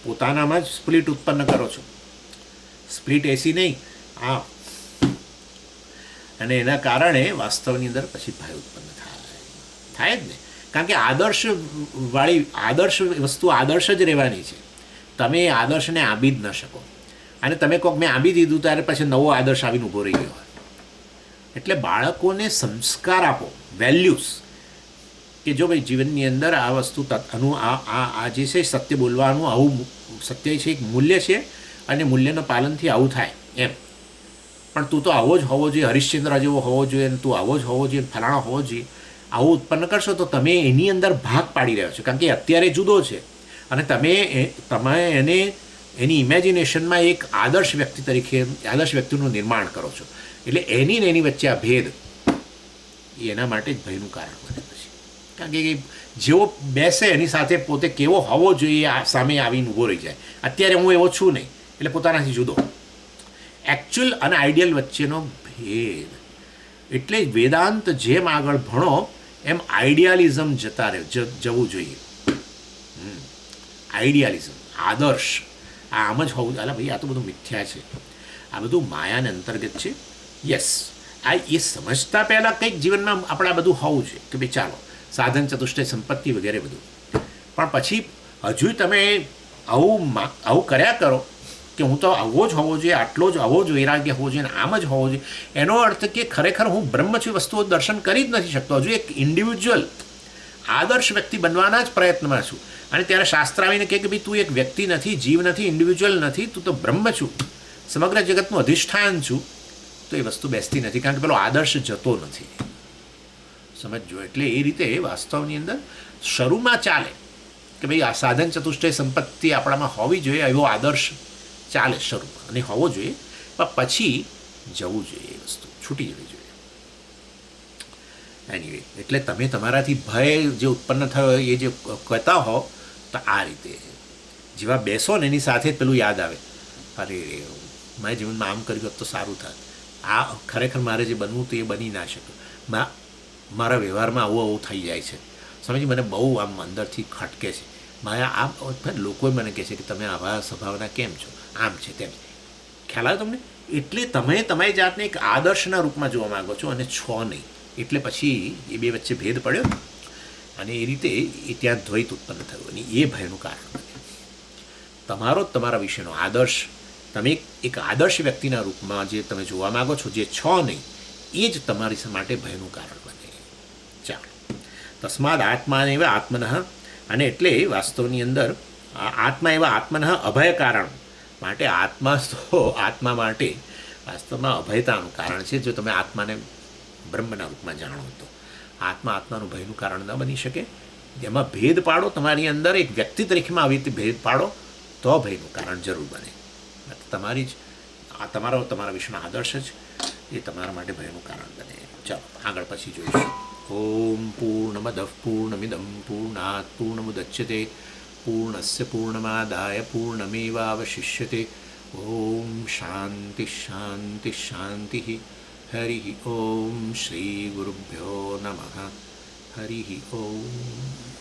પોતાનામાં જ સ્પ્લિટ ઉત્પન્ન કરો છો. સ્પ્લિટ એસી નહીં આ. અને એના કારણે વાસ્તવની અંદર પછી ભય ઉત્પન્ન થાય જ ને. કારણ કે આદર્શ વસ્તુ આદર્શ જ રહેવાની છે. તમે એ આદર્શને આંબી જ ન શકો. અને તમે કહો મેં આંબી દીધું ત્યારે પછી નવો આદર્શ આવીને ઊભો રહી ગયો હોય. એટલે બાળકોને સંસ્કાર આપો, વેલ્યુઝ, કે જો ભાઈ જીવનની અંદર આ વસ્તુ આ જે છે સત્ય બોલવાનું આવું સત્ય છે, એક મૂલ્ય છે, અને મૂલ્યના પાલનથી આવું થાય એમ. પણ તું તો આવો જ હોવો જોઈએ, હરિશ્ચંદ્ર જેવો હોવો જોઈએ, અને તું આવો જ હોવો જોઈએ, ફલાણો હોવો જોઈએ, આવું ઉત્પન્ન કરશો તો તમે એની અંદર ભાગ પાડી રહ્યો છો. કારણ કે અત્યારે જુદો છે અને તમે એને એની ઇમેજિનેશનમાં એક આદર્શ વ્યક્તિનું નિર્માણ કરો છો. એટલે એની ને એની વચ્ચે આ ભેદ એના માટે જ ભયનું કારણ બને પછી. કારણ કે જેવો બેસે એની સાથે પોતે કેવો હોવો જોઈએ આ સામે આવીને ઊભો રહી જાય. અત્યારે હું એવો છું નહીં, એટલે પોતાનાથી જુદો. એકચ્યુઅલ અને આઈડિયલ વચ્ચેનો ભેદ. એટલે વેદાંત જેમ આગળ ભણો એમ આઈડિયાલિઝમ જવું જોઈએ. આઈડિયાલિઝમ, આદર્શ, આમ જ હોવું. અલા ભાઈ આ તો બધું મિથ્યા છે, આ બધું માયાને અંતર્ગત છે. યસ, એ સમજતા પહેલાં કંઈક જીવનમાં આપણે આ બધું હોવું જોઈએ કે ભાઈ ચાલો સાધન, ચતુષ્ટય, સંપત્તિ વગેરે બધું. પણ પછી હજુ તમે આવું કર્યા કરો કે હું તો આવો જ હોવો જોઈએ, આટલો જ આવો જ વૈરાગ્ય હોવો જોઈએ, આમ જ હોવો જોઈએ. એનો અર્થ કે ખરેખર હું બ્રહ્મ છું વસ્તુઓ દર્શન કરી જ નથી શકતો. હજુ એક ઇન્ડિવિજ્યુઅલ આદર્શ વ્યક્તિ બનવાના જ પ્રયત્નમાં છું. અને ત્યારે શાસ્ત્ર આવીને કહે કે ભાઈ તું એક વ્યક્તિ નથી, જીવ નથી, ઇન્ડિવિજ્યુઅલ નથી, તું તો બ્રહ્મ છું, સમગ્ર જગતનું અધિષ્ઠાન છું. તો એ વસ્તુ બેસતી નથી. કારણ કે પેલો આદર્શ જતો નથી. સમજો. એટલે એ રીતે વાસ્તવની અંદર શરૂમાં ચાલે કે ભાઈ આ સાધન, ચતુષ્ટય, સંપત્તિ આપણામાં હોવી જોઈએ, એવો આદર્શ ચાલે શરૂમાં અને હોવો જોઈએ. પણ પછી જવું જોઈએ, એ વસ્તુ છૂટી જવી જોઈએ. એનીવે, એટલે તમે તમારાથી ભય જે ઉત્પન્ન થયો એ જે કહેતા હો તો આ રીતે જેવા બેસો ને એની સાથે જ પેલું યાદ આવે, અરે મારા જીવનમાં આમ કર્યું હોત તો સારું થાત, આ ખરેખર મારે જે બનવું તો એ બની ના શક્યું, મારા વ્યવહારમાં આવું થઈ જાય છે. સમજી, મને બહુ આમ અંદરથી ખટકે છે. મારા આમ લોકોએ મને કહે છે કે તમે આવા સ્વભાવના કેમ છો, આમ છે તેમ. ખ્યાલ આવે તમને? એટલે તમે તમારી જાતને એક આદર્શના રૂપમાં જોવા માગો છો અને છો નહીં. એટલે પછી એ બે વચ્ચે ભેદ પડ્યો અને એ રીતે એ ત્યાં દ્વૈત ઉત્પન્ન થયું અને એ ભયનું કારણ બન્યું. તમારા વિશેનો આદર્શ, તમે એક આદર્શ વ્યક્તિના રૂપમાં જે તમે જોવા માગો છો, જે છો નહીં, એ જ તમારી માટે ભયનું કારણ બને. ચાલો, તસ્માદ આત્માનેવ આત્મનઃ અને એટલે વાસ્તવની અંદર આત્મા એવા આત્મનઃ અભય કારણ માટે આત્મા તો આત્મા માટે વાસ્તવમાં અભયતાનું કારણ છે. જો તમે આત્માને બ્રહ્મના રૂપમાં જાણો તો આત્માનું ભયનું કારણ ન બની શકે. જેમાં ભેદ પાડો, તમારી અંદર એક વ્યક્તિ તરીકેમાં આવી રીતે ભેદ પાડો તો ભયનું કારણ જરૂર બને. તમારી જ તમારા વિશેનો આદર્શ જ એ તમારા માટે ભયનું કારણ બને. ચાલો આગળ પછી જોઈશું. ઓમ પૂર્ણમદ પૂર્ણમિદમ પૂર્ણાત પૂર્ણમુદચ્યતે પૂર્ણસ્ય પૂર્ણમાદાય પૂર્ણમેવાવશિષ્યતે. ઓમ શાંતિ શાંતિ શાંતિ. હરિ ઓમ શ્રી ગુરુભ્યો નમઃ. હરિ ઓમ.